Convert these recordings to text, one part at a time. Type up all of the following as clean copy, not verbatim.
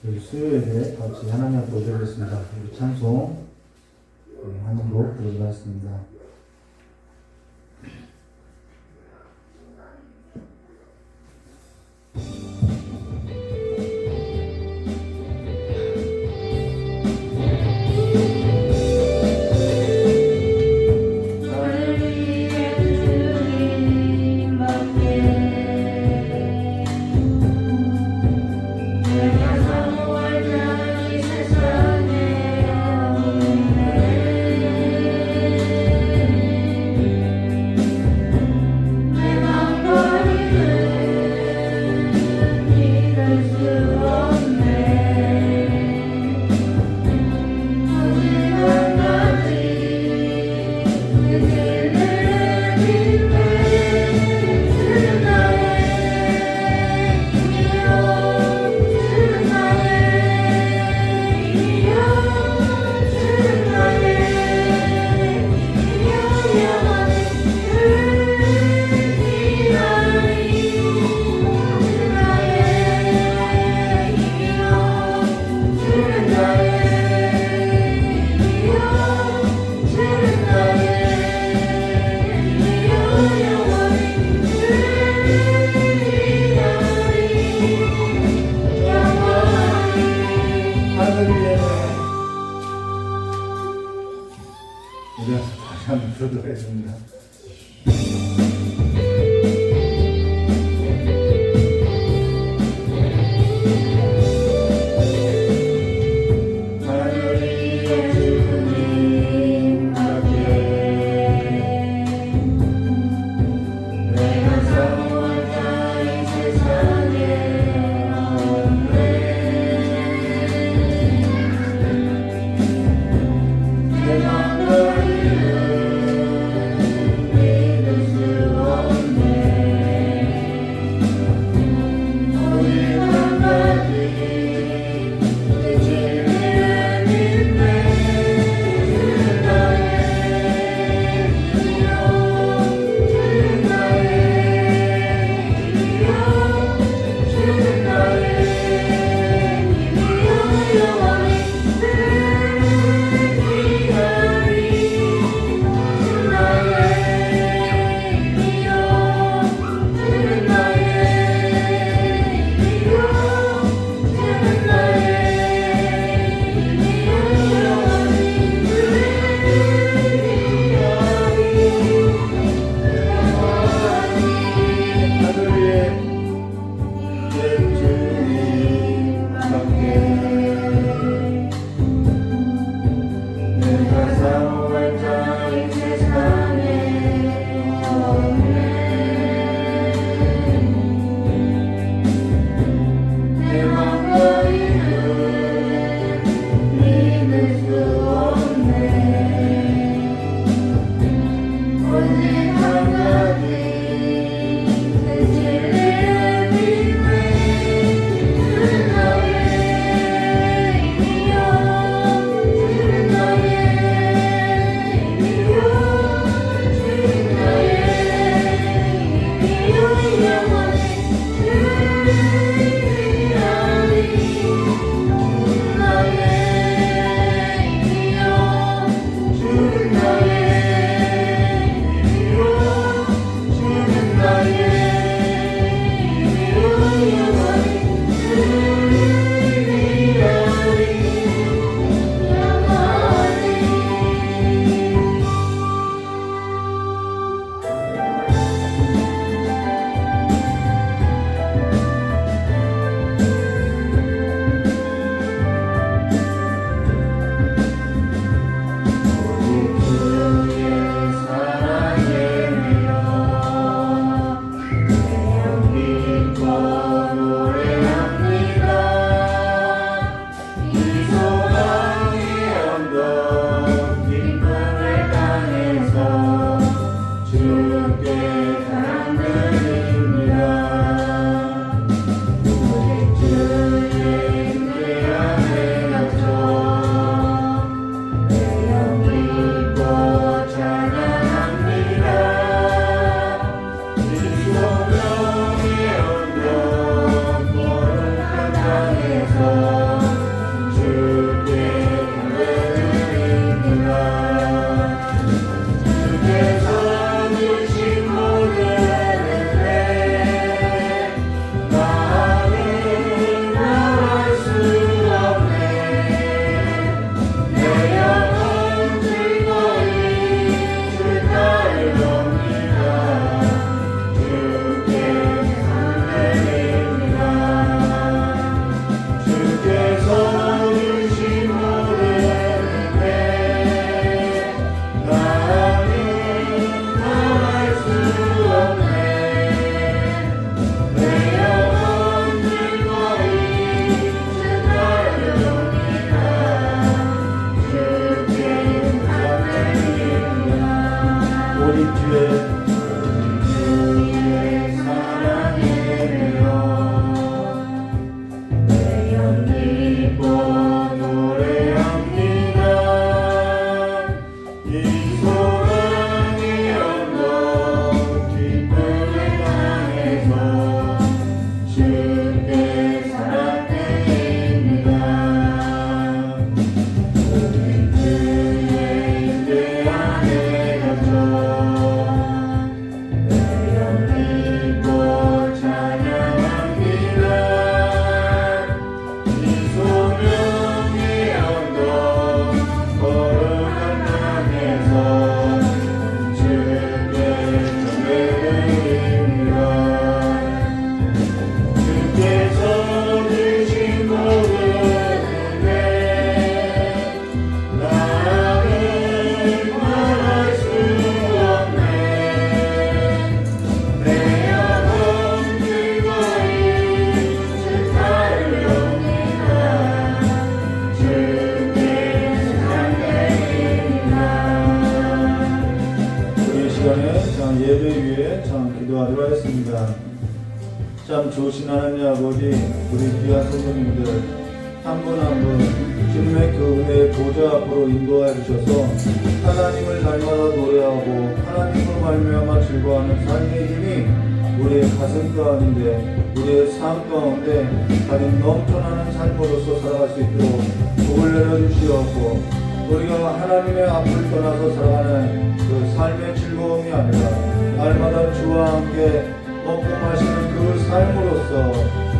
우리 수요일에 같이 하나님 앞에 올려드렸습니다. 우리 찬송 한 곡 부르겠습니다. 다시 한번 들어도록 하겠습니다. 땅에서 참 좋으신 하나님 아버지, 우리 귀한 성도님들 한 분 한 분 주님의 그 은혜의 보좌 앞으로 인도하여 주셔서 하나님을 날마다 노래하고 하나님으로 말미암아 즐거워하는 삶의 힘이 우리의 가슴 가운데, 우리의 삶 가운데 가득 넘쳐나는 삶으로서 살아갈 수 있도록 복을 내려주시옵고, 우리가 하나님의 앞을 떠나서 살아가는 그 삶의 즐거움이 아니라 날마다 주와 함께 먹고 마시는 그 삶으로서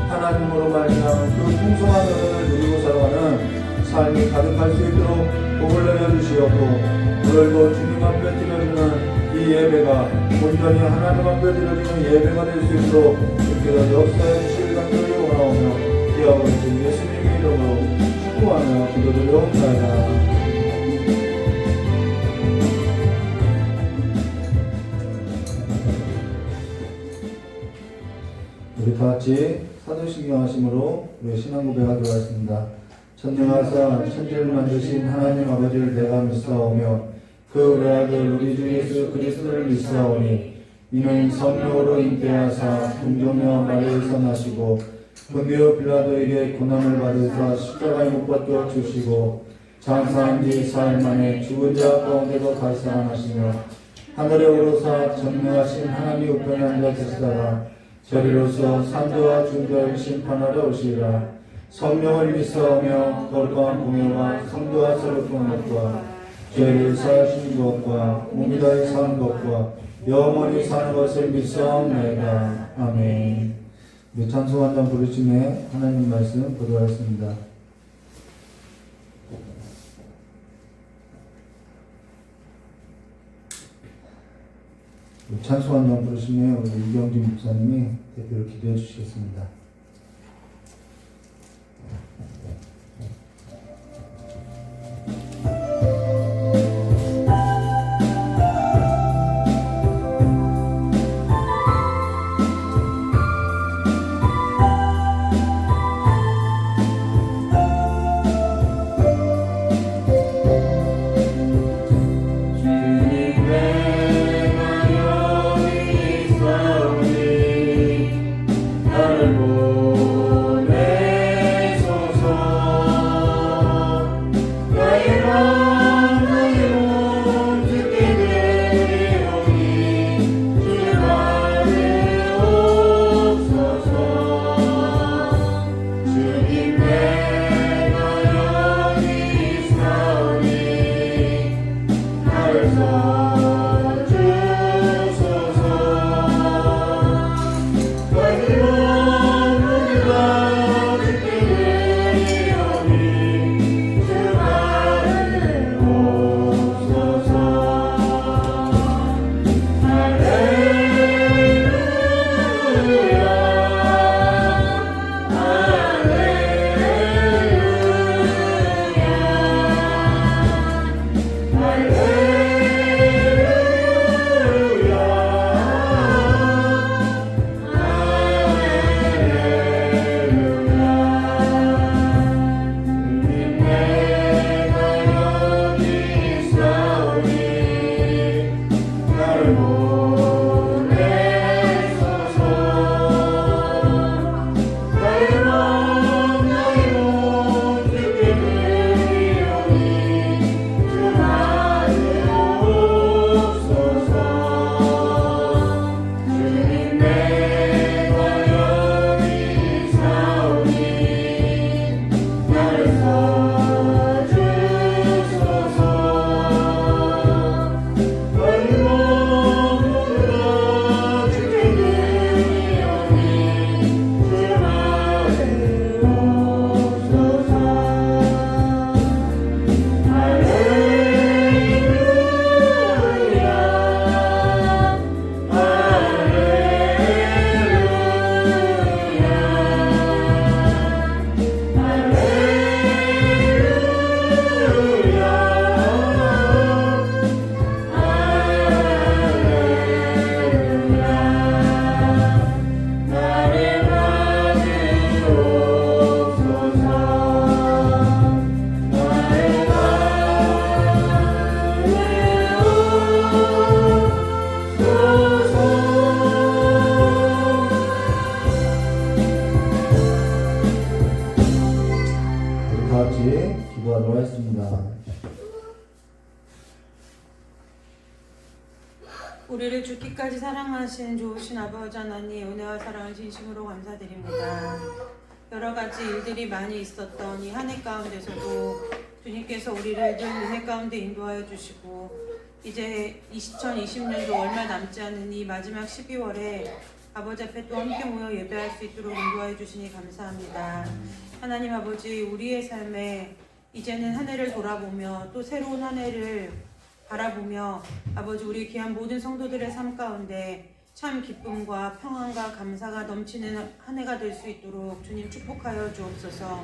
하나님으로 말미암은 그 풍성한 은혜를 누리고 살아가는 삶이 가득할 수 있도록 복을 내려주시옵고, 오늘도 주님 앞에 드려지는 이 예배가 온전히 하나님 앞에 드려지는 예배가 될 수 있도록 주께서 역사해 주실 간절히 원하오며 기아버지 예수님의 이름으로 축복하며 기도드려옵나이다. 우리 다같이 사도신경 하심으로 우리 신앙 고백하도록 하겠습니다. 천명하사 천지를 만드신 하나님 아버지를 내가 믿사오며 그 우리 아들 우리 주 예수 그리스도를 믿사오니 이는 성령으로 잉태하사 동정녀 마리아에서 나시고 본디오 빌라도에게 고난을 받으사 십자가에 못 박혀 주시고 장사한 지 사흘 만에 죽은 자 가운데도 다시 살아나시며 하늘에 오르사 전능하신 하나님 우편에 앉아 계시다가 저리로서 산자와 중자를 심판하러 오시리라. 성령을 믿사오며 거룩한 공예와 성도와 새롭은 것과 죄를 사하신 것과 몸이 다해 사는 것과 영원히 사는 것을 믿사옵나이다. 아멘. 우리 찬송 한 장 부르심에 하나님 말씀 보도록 하겠습니다. 찬송 한 장 부르심에 우리 이경진 목사님이 대표로 기도해 주시겠습니다. 기도하도록 하겠습니다. 우리를 죽기까지 사랑하신 좋으신 아버지 하나님, 은혜와 사랑을 진심으로 감사드립니다. 여러 가지 일들이 많이 있었던 이 한 해 가운데서도 주님께서 우리를 늘 은혜 가운데 인도하여 주시고, 이제 2020년도 얼마 남지 않은 이 마지막 12월에 아버지 앞에 또 함께 모여 예배할 수 있도록 인도하여 주시니 감사합니다. 하나님 아버지, 우리의 삶에 이제는 한 해를 돌아보며 또 새로운 한 해를 바라보며 아버지, 우리 귀한 모든 성도들의 삶 가운데 참 기쁨과 평안과 감사가 넘치는 한 해가 될 수 있도록 주님 축복하여 주옵소서.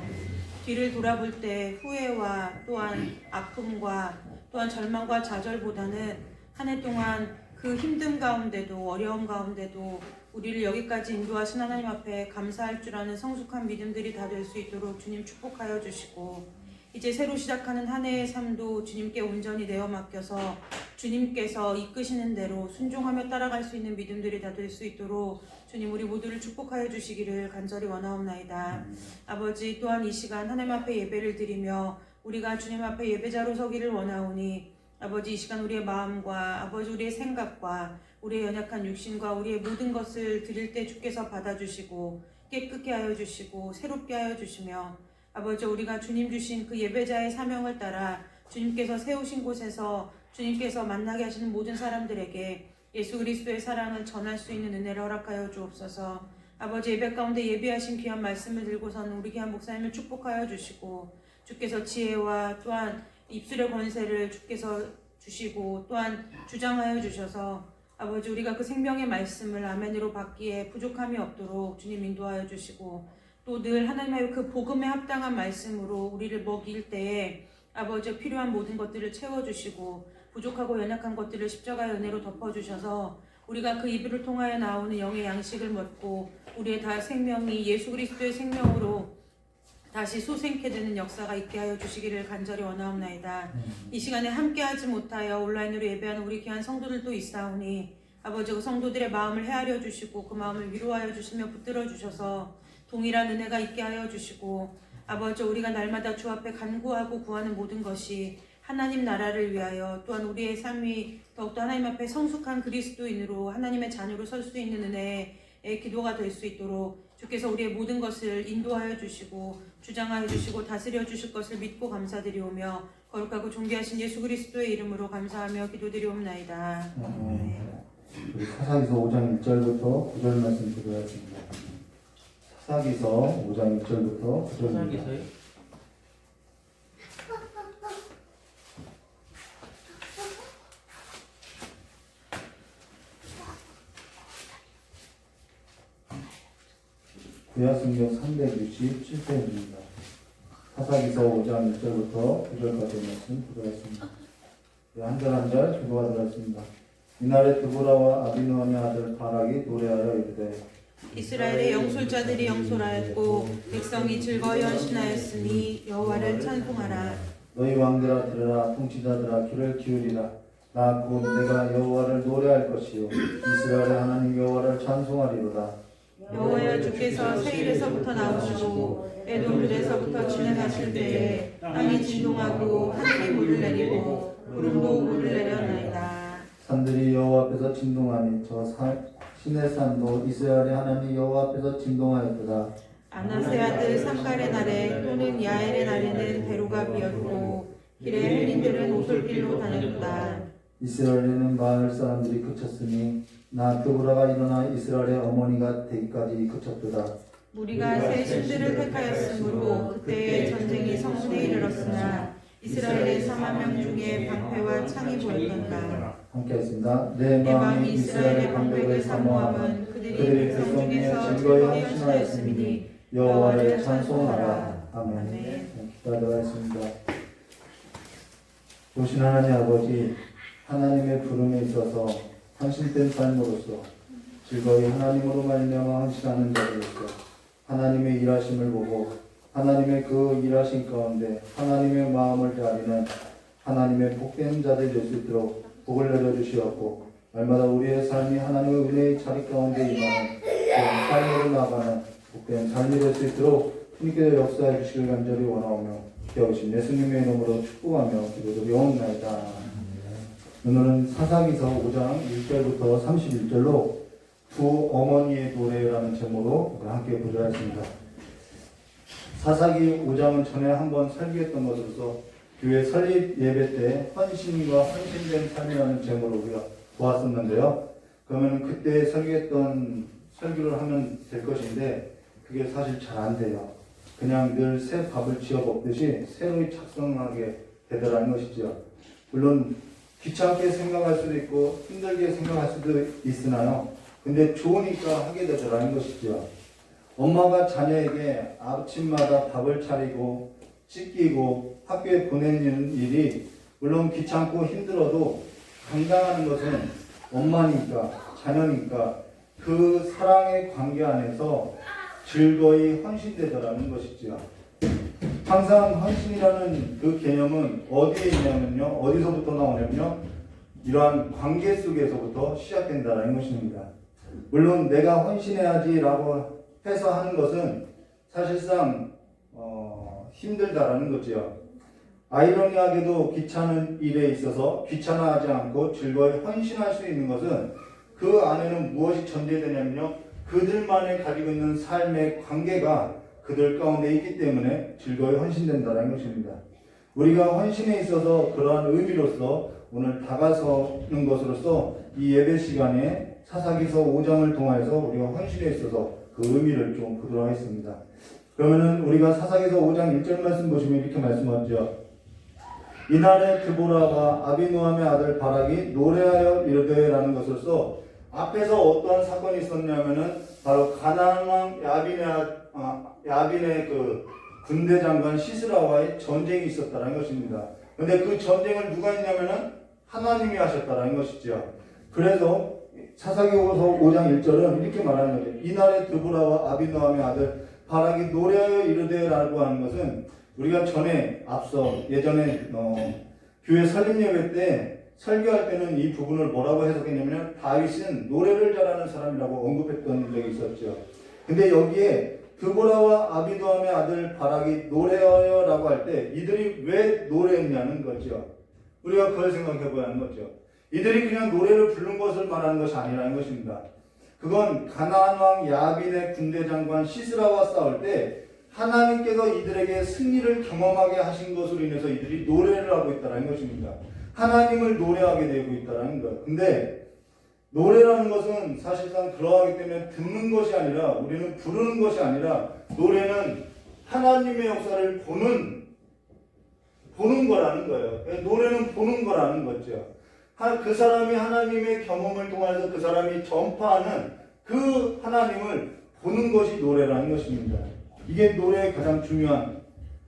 뒤를 돌아볼 때 후회와 또한 아픔과 또한 절망과 좌절보다는 한 해 동안 그 힘듦 가운데도 어려움 가운데도 우리를 여기까지 인도하신 하나님 앞에 감사할 줄 아는 성숙한 믿음들이 다 될 수 있도록 주님 축복하여 주시고, 이제 새로 시작하는 한 해의 삶도 주님께 온전히 내어 맡겨서 주님께서 이끄시는 대로 순종하며 따라갈 수 있는 믿음들이 다 될 수 있도록 주님 우리 모두를 축복하여 주시기를 간절히 원하옵나이다. 아버지, 또한 이 시간 하나님 앞에 예배를 드리며 우리가 주님 앞에 예배자로 서기를 원하오니 아버지, 이 시간 우리의 마음과 아버지 우리의 생각과 우리의 연약한 육신과 우리의 모든 것을 드릴 때 주께서 받아주시고 깨끗게 하여 주시고 새롭게 하여 주시며, 아버지, 우리가 주님 주신 그 예배자의 사명을 따라 주님께서 세우신 곳에서 주님께서 만나게 하시는 모든 사람들에게 예수 그리스도의 사랑을 전할 수 있는 은혜를 허락하여 주옵소서. 아버지, 예배 가운데 예비하신 귀한 말씀을 들고서는 우리 귀한 목사님을 축복하여 주시고, 주께서 지혜와 또한 입술의 권세를 주께서 주시고 또한 주장하여 주셔서 아버지, 우리가 그 생명의 말씀을 아멘으로 받기에 부족함이 없도록 주님 인도하여 주시고, 또 늘 하나님의 그 복음에 합당한 말씀으로 우리를 먹일 때에 아버지 필요한 모든 것들을 채워주시고 부족하고 연약한 것들을 십자가의 은혜로 덮어주셔서 우리가 그 입을 통하여 나오는 영의 양식을 먹고 우리의 다 생명이 예수 그리스도의 생명으로 다시 소생케 되는 역사가 있게 하여 주시기를 간절히 원하옵나이다. 이 시간에 함께하지 못하여 온라인으로 예배하는 우리 귀한 성도들도 있사오니 아버지, 그 성도들의 마음을 헤아려 주시고 그 마음을 위로하여 주시며 붙들어 주셔서 동일한 은혜가 있게 하여 주시고, 아버지, 우리가 날마다 주 앞에 간구하고 구하는 모든 것이 하나님 나라를 위하여 또한 우리의 삶이 더욱더 하나님 앞에 성숙한 그리스도인으로 하나님의 자녀로 설 수 있는 은혜의 기도가 될 수 있도록 주께서 우리의 모든 것을 인도하여 주시고 주장하여 주시고 다스려 주실 것을 믿고 감사드리오며 거룩하고 존귀하신 예수 그리스도의 이름으로 감사하며 기도드리옵나이다. 우리 사사기서 5장 1절부터 9절 말씀 드리겠습니다. 사사기서 5장 1절부터 9절입니다. 구약성경 367페이지입니다. 사사기서 5장 1절부터 9절까지 말씀 드리겠습니다. 한 절 한 절 기도하도록 하겠습니다. 이날에 드보라와 아비노함의 아들 바락이 노래하여 이르되 이스라엘의 영솔자들이 영솔하였고 백성이 즐거이 헌신하였으니 여호와를 찬송하라. 너희 왕들아 들으라, 통치자들아 귀를 기울이라. 나 곧 내가 여호와를 노래할 것이요 이스라엘의 하나님 여호와를 찬송하리로다. 여호와여, 주께서 세일에서부터 나오시고 에돔들에서부터 진행하실 때에 땅이 진동하고 하늘이 물을 내리고 구름도 물을 내려나이다. 산들이 여호와 앞에서 진동하니 저 신의 산도 이스라엘의 하나님 여호와 앞에서 진동하였도다. 아나세 아들 삼갈의 날에 또는 야엘의 날에는 배로가 비었고 길에 헬린들은 오솔길로 다녔다. 이스라엘에는 마을 사람들이 그쳤으니 나 드보라가 일어나 이스라엘의 어머니가 되기까지 그쳤도다. 무리가 새 신들을 택하였으므로 그때의 전쟁이 성문에 이르렀으나 이스라엘의 4만 명 중에 방패와 창이 보였던가. 함께 하겠습니다. 내 내 마음이 마음이 이스라엘의 방백을 사모함은 그들이 백성 중에서 즐거이 헌신하였음이니 여호와를 찬송하라. 아멘. 기도하겠습니다. 보신 하나님 아버지, 하나님의 부름에 있어서 헌신된 삶으로서 즐거이 하나님으로 말미암아 헌신하는 자들로서 하나님의 일하심을 보고 하나님의 그 일하심 가운데 하나님의 마음을 다하리는 하나님의 복된 자들 될 수 있도록 복을 내려주시옵고, 날마다 우리의 삶이 하나님의 은혜의 자리 가운데 임하는 삶으로 나가는 복된 삶이 될 수 있도록 주님께서 역사해 주시길 간절히 원하오며 되어오신 예수님의 이름으로 축복하며 기도드리옵나이다. 오늘은 사사기서 5장 1절부터 31절로 두 어머니의 노래라는 제목으로 함께 보자 했습니다. 사사기 5장은 전에 한번 설교했던 것으로서 교회 설립 예배 때 헌신과 헌신된 삶이라는 제목으로 우리가 보았었는데요. 그러면 그때 설교했던 설교를 하면 될 것인데 그게 사실 잘 안 돼요. 그냥 늘 새 밥을 지어 먹듯이 새로이 작성하게 되더라는 것이죠. 물론 귀찮게 생각할 수도 있고 힘들게 생각할 수도 있으나요. 근데 좋으니까 하게 되더라는 것이죠. 엄마가 자녀에게 아침마다 밥을 차리고 씻기고 학교에 보내는 일이 물론 귀찮고 힘들어도 감당하는 것은 엄마니까 자녀니까 그 사랑의 관계 안에서 즐거이 헌신되더라는 것이죠. 항상 헌신이라는 그 개념은 어디에 있냐면요. 어디서부터 나오냐면요. 이러한 관계 속에서부터 시작된다는 것입니다. 물론 내가 헌신해야지라고 해서 하는 것은 사실상 힘들다라는 거죠. 아이러니하게도 귀찮은 일에 있어서 귀찮아하지 않고 즐거이 헌신할 수 있는 것은 그 안에는 무엇이 전제되냐면요. 그들만이 가지고 있는 삶의 관계가 그들 가운데 있기 때문에 즐거이 헌신된다는 것입니다. 우리가 헌신에 있어서 그러한 의미로서 오늘 다가서는 것으로서 이 예배 시간에 사사기서 5장을 통해서 우리가 헌신에 있어서 그 의미를 좀 보도록 하겠습니다. 그러면은 우리가 사사기서 5장 1절 말씀 보시면 이렇게 말씀하죠. 이날에 드보라와 아비노함의 아들 바락이 노래하여 이르되라는 것으로서 앞에서 어떠한 사건이 있었냐면은 바로 가나안 왕 야빈의 그 군대 장관 시스라와의 전쟁이 있었다는 것입니다. 그런데 그 전쟁을 누가 했냐면은 하나님이 하셨다는 것이죠. 그래서 사사기서 5장 1절은 이렇게 말하는 거죠. 이날에 드보라와 아비노함의 아들 바락이 노래하여 이르되라고 하는 것은 우리가 전에 앞서 예전에 교회 설립 예배 때 설교할 때는 이 부분을 뭐라고 해석했냐면 다윗은 노래를 잘하는 사람이라고 언급했던 적이 있었죠. 근데 여기에 드보라와 아비노함의 아들 바락이 노래하여라고 할 때 이들이 왜 노래했냐는 거죠. 우리가 그걸 생각해 봐야 하는 거죠. 이들이 그냥 노래를 부른 것을 말하는 것이 아니라는 것입니다. 그건 가나안 왕 야빈의 군대 장관 시스라와 싸울 때 하나님께서 이들에게 승리를 경험하게 하신 것으로 인해서 이들이 노래를 하고 있다는 것입니다. 하나님을 노래하게 되고 있다는 것. 근데 노래라는 것은 사실상 그러하기 때문에 듣는 것이 아니라 우리는 부르는 것이 아니라 노래는 하나님의 역사를 보는 거라는 거예요. 노래는 보는 거라는 거죠. 그 사람이 하나님의 경험을 통해서 그 사람이 전파하는 그 하나님을 보는 것이 노래라는 것입니다. 이게 노래의 가장 중요한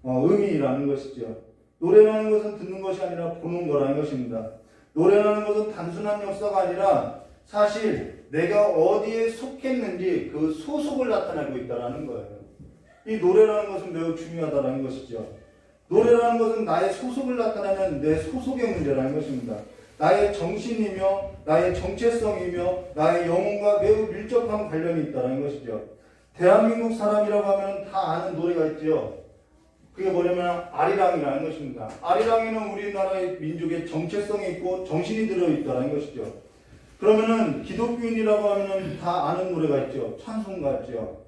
의미라는 것이죠. 노래라는 것은 듣는 것이 아니라 보는 거라는 것입니다. 노래라는 것은 단순한 역사가 아니라 사실 내가 어디에 속했는지 그 소속을 나타내고 있다는 거예요. 이 노래라는 것은 매우 중요하다는 것이죠. 노래라는 것은 나의 소속을 나타내는 내 소속의 문제라는 것입니다. 나의 정신이며 나의 정체성이며 나의 영혼과 매우 밀접한 관련이 있다는 것이죠. 대한민국 사람이라고 하면 다 아는 노래가 있죠. 그게 뭐냐면 아리랑이라는 것입니다. 아리랑에는 우리나라의 민족의 정체성이 있고 정신이 들어있다는 것이죠. 그러면은 기독교인이라고 하면 다 아는 노래가 있죠. 찬송가 있죠.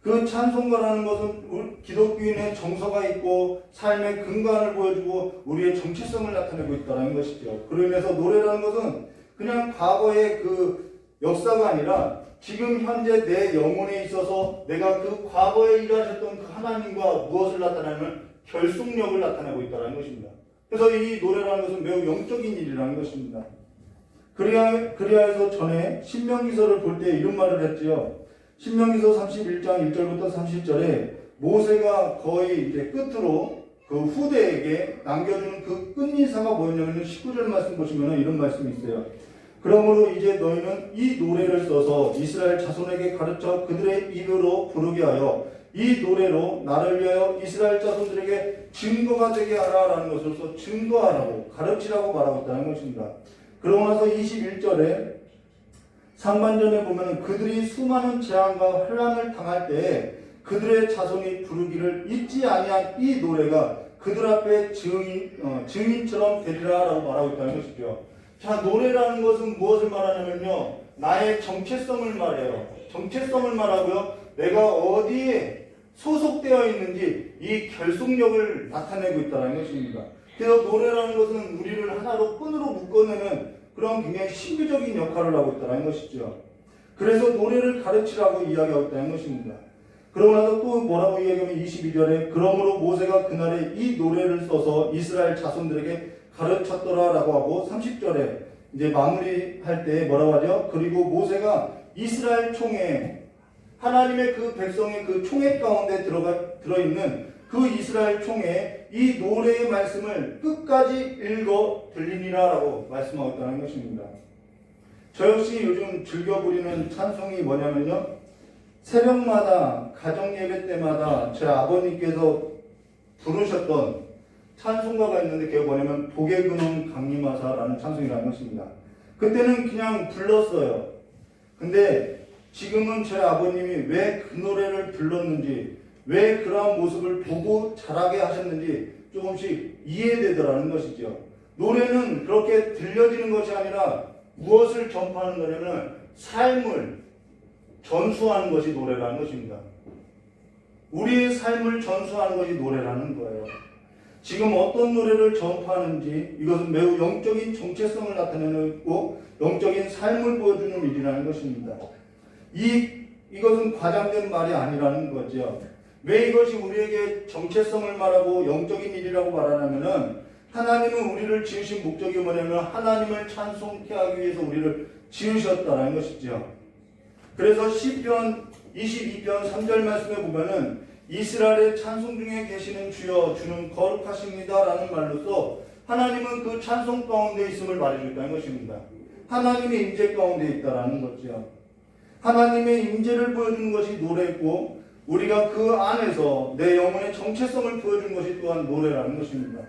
그 찬송가라는 것은 기독교인의 정서가 있고 삶의 근간을 보여주고 우리의 정체성을 나타내고 있다는 것이죠. 그로 인해서 노래라는 것은 그냥 과거의 그 역사가 아니라 지금 현재 내 영혼에 있어서 내가 그 과거에 일하셨던 그 하나님과 무엇을 나타내면 결속력을 나타내고 있다는 것입니다. 그래서 이 노래라는 것은 매우 영적인 일이라는 것입니다. 그리하여서 전에 신명기서를 볼 때 이런 말을 했지요. 신명기서 31장 1절부터 30절에 모세가 거의 이제 끝으로 그 후대에게 남겨주는 그 끝인사가 뭐였냐면 19절 말씀 보시면 이런 말씀이 있어요. 그러므로 이제 너희는 이 노래를 써서 이스라엘 자손에게 가르쳐 그들의 입으로 부르게 하여 이 노래로 나를 위하여 이스라엘 자손들에게 증거가 되게 하라라는 것으로서 증거하라고 가르치라고 말하고 있다는 것입니다. 그러고 나서 21절에 상반전에 보면 그들이 수많은 재앙과 환난을 당할 때에 그들의 자손이 부르기를 잊지 아니한 이 노래가 그들 앞에 증인처럼 되리라라고 말하고 있다는 것이죠. 자, 노래라는 것은 무엇을 말하냐면요, 나의 정체성을 말해요. 정체성을 말하고요, 내가 어디에 소속되어 있는지 이 결속력을 나타내고 있다는 것입니다. 그래서 노래라는 것은 우리를 하나로 끈으로 묶어내는 그런 굉장히 신비적인 역할을 하고 있다는 것이죠. 그래서 노래를 가르치라고 이야기하고 있다는 것입니다. 그러고 나서 또 뭐라고 이야기하면 22절에 그러므로 모세가 그날에 이 노래를 써서 이스라엘 자손들에게 가르쳤더라라고 하고 30절에 이제 마무리할 때 뭐라고 하죠? 그리고 모세가 이스라엘 총회 하나님의 그 백성의 그 총회 가운데 들어있는 그 이스라엘 총회에 이 노래의 말씀을 끝까지 읽어 들리니라라고 말씀하고 있다는 것입니다. 저 역시 요즘 즐겨 부리는 찬송이 뭐냐면요, 새벽마다 가정 예배 때마다 제 아버님께서 부르셨던 찬송가가 있는데 그게 뭐냐면 복의 근원 강림하사라는 찬송이라는 것입니다. 그때는 그냥 불렀어요. 근데 지금은 제 아버님이 왜 그 노래를 불렀는지, 왜 그러한 모습을 보고 자라게 하셨는지 조금씩 이해되더라는 것이죠. 노래는 그렇게 들려지는 것이 아니라 무엇을 전파하는 거냐면 삶을 전수하는 것이 노래라는 것입니다. 우리의 삶을 전수하는 것이 노래라는 거예요. 지금 어떤 노래를 전파하는지 이것은 매우 영적인 정체성을 나타내고 영적인 삶을 보여주는 일이라는 것입니다. 이것은 과장된 말이 아니라는 거죠. 왜 이것이 우리에게 정체성을 말하고 영적인 일이라고 말하냐면은 하나님은 우리를 지으신 목적이 뭐냐면 하나님을 찬송케 하기 위해서 우리를 지으셨다는 것이죠. 그래서 시편 22편 3절 말씀에 보면은 이스라엘의 찬송 중에 계시는 주여 주는 거룩하십니다 라는 말로써 하나님은 그 찬송 가운데 있음을 말해주고 있다는 것입니다. 하나님의 임재 가운데 있다라는 거죠. 하나님의 임재를 보여주는 것이 노래고 우리가 그 안에서 내 영혼의 정체성을 보여주는 것이 또한 노래라는 것입니다.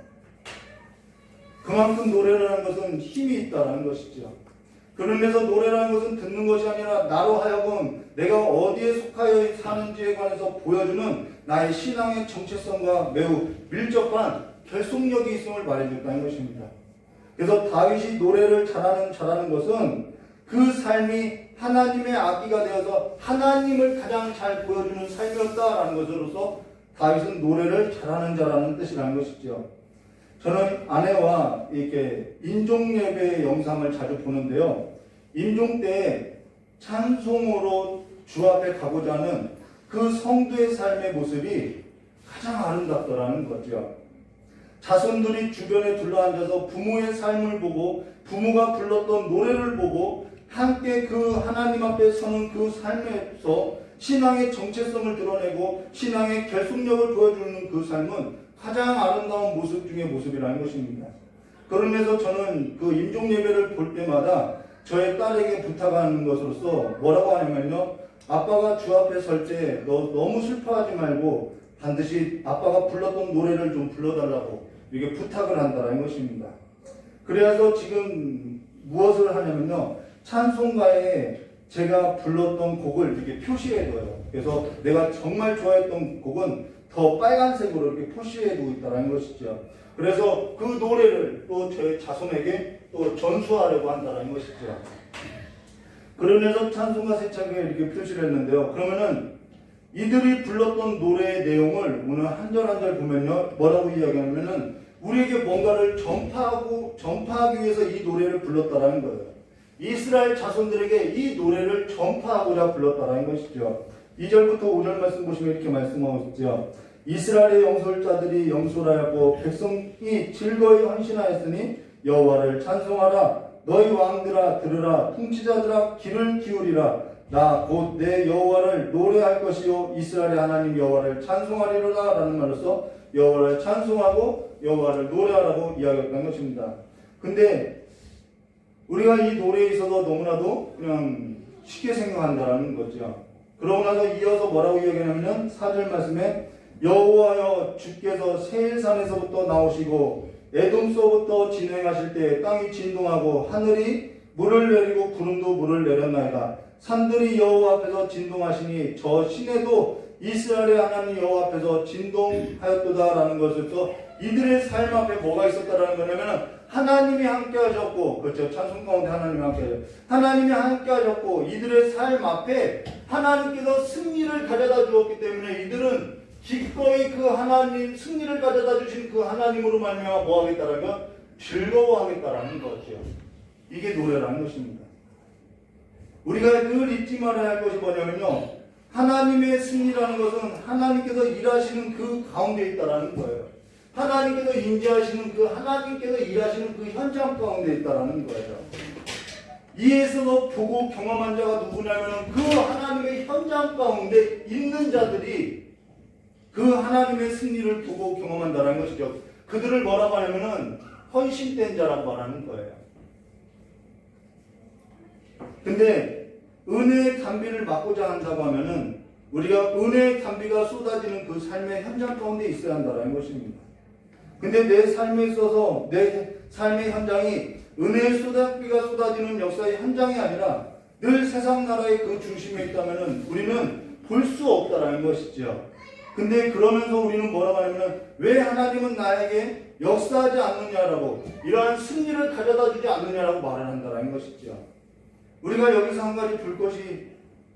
그만큼 노래라는 것은 힘이 있다는 것이죠. 그러면서 노래라는 것은 듣는 것이 아니라 나로 하여금 내가 어디에 속하여 사는지에 관해서 보여주는 나의 신앙의 정체성과 매우 밀접한 결속력이 있음을 말해줬다는 것입니다. 그래서 다윗이 노래를 잘하는 것은 그 삶이 하나님의 악기가 되어서 하나님을 가장 잘 보여주는 삶이었다라는 것으로서 다윗은 노래를 잘하는 자라는 뜻이라는 것이죠. 저는 아내와 이렇게 인종예배 영상을 자주 보는데요. 인종 때 찬송으로 주 앞에 가고자 하는 그 성도의 삶의 모습이 가장 아름답더라는 거죠. 자손들이 주변에 둘러앉아서 부모의 삶을 보고 부모가 불렀던 노래를 보고 함께 그 하나님 앞에 서는 그 삶에서 신앙의 정체성을 드러내고 신앙의 결속력을 보여주는 그 삶은 가장 아름다운 모습 중의 모습이라는 것입니다. 그러면서 저는 그 임종 예배를 볼 때마다 저의 딸에게 부탁하는 것으로서 뭐라고 하냐면요, 아빠가 주 앞에 설 때 너 너무 슬퍼하지 말고 반드시 아빠가 불렀던 노래를 좀 불러달라고 이게 부탁을 한다는 것입니다. 그래서 지금 무엇을 하냐면요, 찬송가에 제가 불렀던 곡을 이렇게 표시해둬요. 그래서 내가 정말 좋아했던 곡은 더 빨간색으로 이렇게 표시해두고 있다는 것이죠. 그래서 그 노래를 또 제 자손에게 또 전수하려고 한다는 것이죠. 그러면서 찬송가 세 장에 이렇게 표시를 했는데요. 그러면은 이들이 불렀던 노래의 내용을 오늘 한 절 한 절 보면요, 뭐라고 이야기하냐면은 우리에게 뭔가를 전파하기 위해서 이 노래를 불렀다라는 거예요. 이스라엘 자손들에게 이 노래를 전파하고자 불렀다라는 것이죠. 2절부터 5절 말씀 보시면 이렇게 말씀하고 있죠. 이스라엘의 영솔자들이 영솔하였고 백성이 즐거이 헌신하였으니 여호와를 찬송하라. 너희 왕들아 들으라. 통치자들아 귀를 기울이라. 나 곧 내 여호와를 노래할 것이요 이스라엘의 하나님 여호와를 찬송하리로다 라는 말로서 여호와를 찬송하고 여호와를 노래하라고 이야기했던 것입니다. 근데 우리가 이 노래에 있어서 너무나도 그냥 쉽게 생각한다는 거죠. 그러고 나서 이어서 뭐라고 이야기하냐면 4절 말씀에 여호와여 주께서 세일산에서부터 나오시고 에돔서부터 진행하실 때 땅이 진동하고 하늘이 물을 내리고 구름도 물을 내렸나이다. 산들이 여호와 앞에서 진동하시니 저 시내도 이스라엘의 하나님 여호와 앞에서 진동하였도다라는 것에서 이들의 삶 앞에 뭐가 있었다라는 거냐면 하나님이 함께 하셨고, 그렇죠, 찬송 가운데 하나님이 함께 하셨고, 하나님이 함께 하셨고 이들의 삶 앞에 하나님께서 승리를 가져다 주었기 때문에 이들은 기꺼이 그 하나님, 승리를 가져다 주신 그 하나님으로 말미암아 뭐 하겠다라는 건 즐거워하겠다라는 거죠. 이게 노래라는 것입니다. 우리가 늘 잊지 말아야 할 것이 뭐냐면요, 하나님의 승리라는 것은 하나님께서 일하시는 그 가운데 있다라는 거예요. 하나님께서 인지하시는 그, 하나님께서 일하시는 그 현장 가운데 있다라는 거예요. 이에서도 보고 경험한 자가 누구냐면 그 하나님의 현장 가운데 있는 자들이 그 하나님의 승리를 보고 경험한다는 것이죠. 그들을 뭐라고 하냐면은 헌신된 자라고 말하는 거예요. 근데 은혜의 단비를 맡고자 한다고 하면은 우리가 은혜의 단비가 쏟아지는 그 삶의 현장 가운데 있어야 한다는 것입니다. 근데 내 삶에 있어서 내 삶의 현장이 은혜의 쏟아비가 쏟아지는 역사의 현장이 아니라 늘 세상 나라의 그 중심에 있다면은 우리는 볼 수 없다라는 것이죠. 근데 그러면서 우리는 뭐라고 하냐면 왜 하나님은 나에게 역사하지 않느냐라고, 이러한 승리를 가져다 주지 않느냐라고 말을 한다는 것이죠. 우리가 여기서 한 가지 볼 것이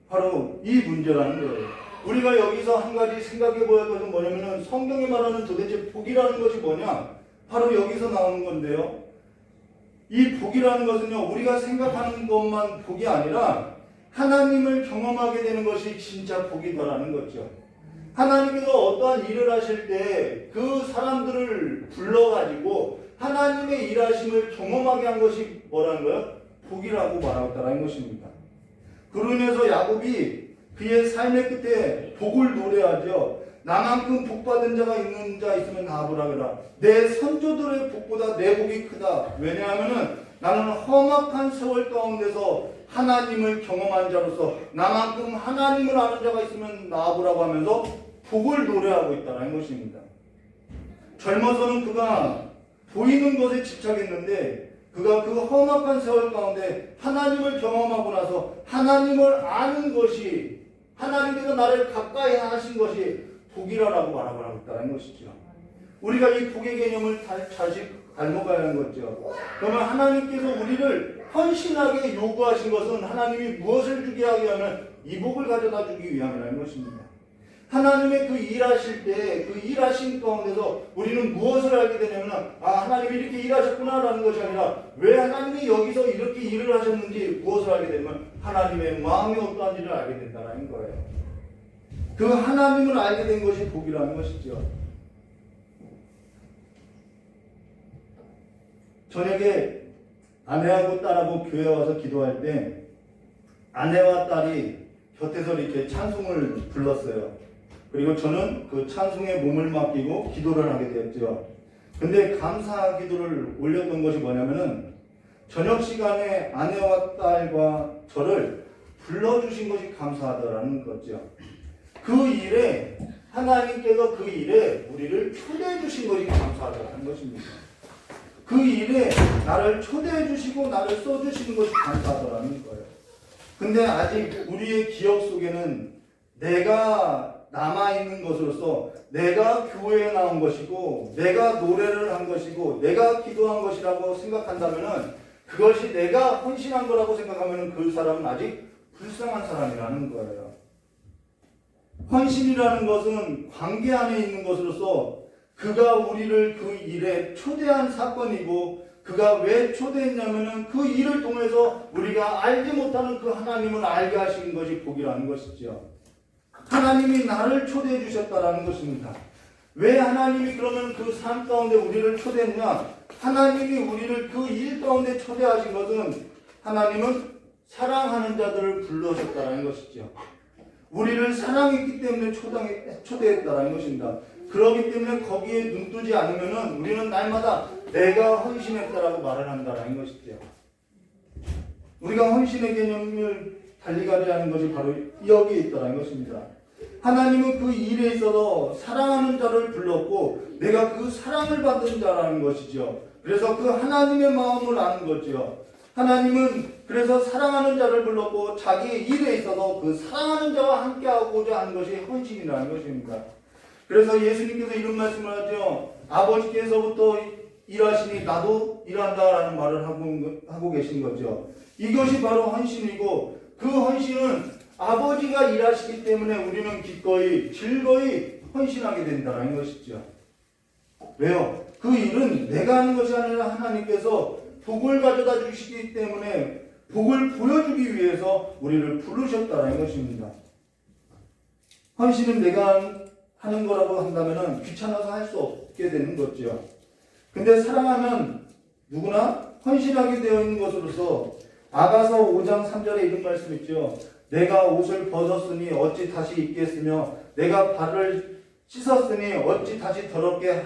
바로 이 문제라는 거예요. 우리가 여기서 한 가지 생각해 볼 것은 뭐냐면은 성경이 말하는 도대체 복이라는 것이 뭐냐? 바로 여기서 나오는 건데요. 이 복이라는 것은요, 우리가 생각하는 것만 복이 아니라 하나님을 경험하게 되는 것이 진짜 복이다라는 거죠. 하나님께서 어떠한 일을 하실 때 그 사람들을 불러가지고 하나님의 일하심을 경험하게 한 것이 뭐라는 거예요? 복이라고 말하였다는 것입니다. 그로 인해서 야곱이 그의 삶의 끝에 복을 노래하죠. 나만큼 복받은 자가 있는 자 있으면 나보라 그라. 내 선조들의 복보다 내 복이 크다. 왜냐하면은 나는 험악한 세월 가운데서 하나님을 경험한 자로서 나만큼 하나님을 아는 자가 있으면 나보라고 하면서 복을 노래하고 있다는 것입니다. 젊어서는 그가 보이는 것에 집착했는데 그가 그 험악한 세월 가운데 하나님을 경험하고 나서 하나님을 아는 것이, 하나님께서 나를 가까이 하신 것이 복이라고 말하고 있다는 것이죠. 우리가 이 복의 개념을 다시 닮아가야 하는 거죠. 그러면 하나님께서 우리를 헌신하게 요구하신 것은 하나님이 무엇을 주게 하기 위하면 이 복을 가져다 주기 위함이라는 것입니다. 하나님의 그 일하실 때 그 일하신 가운데서 우리는 무엇을 알게 되냐면 하나님이 이렇게 일하셨구나라는 것이 아니라 왜 하나님이 여기서 이렇게 일을 하셨는지 무엇을 알게 되면 하나님의 마음이 어떠한지를 알게 된다는 거예요. 그 하나님을 알게 된 것이 복이라는 것이죠. 저녁에 아내하고 딸하고 교회 와서 기도할 때 아내와 딸이 곁에서 이렇게 찬송을 불렀어요. 그리고 저는 그 찬송에 몸을 맡기고 기도를 하게 되었죠. 근데 감사 기도를 올렸던 것이 뭐냐면은 저녁 시간에 아내와 딸과 저를 불러주신 것이 감사하다라는 거죠. 그 일에 하나님께서 그 일에 우리를 초대해 주신 것이 감사하다는 것입니다. 그 일에 나를 초대해 주시고 나를 써주시는 것이 감사하다는 거예요. 근데 아직 우리의 기억 속에는 내가 남아있는 것으로서 내가 교회에 나온 것이고 내가 노래를 한 것이고 내가 기도한 것이라고 생각한다면 그것이 내가 헌신한 거라고 생각하면 그 사람은 아직 불쌍한 사람이라는 거예요. 헌신이라는 것은 관계 안에 있는 것으로서 그가 우리를 그 일에 초대한 사건이고 그가 왜 초대했냐면은 그 일을 통해서 우리가 알지 못하는 그 하나님을 알게 하신 것이 복이라는 것이죠. 하나님이 나를 초대해 주셨다라는 것입니다. 왜 하나님이 그러면 그 삶 가운데 우리를 초대했냐? 하나님이 우리를 그 일 가운데 초대하신 것은 하나님은 사랑하는 자들을 불러줬다라는 것이죠. 우리를 사랑했기 때문에 초대했다라는 것입니다. 그렇기 때문에 거기에 눈뜨지 않으면은 우리는 날마다 내가 헌신했다라고 말을 한다라는 것이죠. 우리가 헌신의 개념을 달리 가려 하는 것이 바로 여기에 있다라는 것입니다. 하나님은 그 일에 있어서 사랑하는 자를 불렀고 내가 그 사랑을 받은 자라는 것이죠. 그래서 그 하나님의 마음을 아는 거죠. 하나님은 그래서 사랑하는 자를 불렀고 자기 일에 있어서 그 사랑하는 자와 함께하고자 하는 것이 헌신이라는 것입니다. 그래서 예수님께서 이런 말씀을 하죠. 아버지께서부터 일하시니 나도 일한다라는 말을 하고 계신 거죠. 이것이 바로 헌신이고 그 헌신은 아버지가 일하시기 때문에 우리는 기꺼이 즐거이 헌신하게 된다는 것이죠. 왜요? 그 일은 내가 하는 것이 아니라 하나님께서 복을 가져다 주시기 때문에 복을 보여주기 위해서 우리를 부르셨다는 것입니다. 헌신은 내가 하는 거라고 한다면 귀찮아서 할 수 없게 되는 거죠. 근데 사랑하면 누구나 헌신하게 되어 있는 것으로서 아가서 5장 3절에 이런 말씀 있죠. 내가 옷을 벗었으니 어찌 다시 입겠으며 내가 발을 씻었으니 어찌 다시 더럽게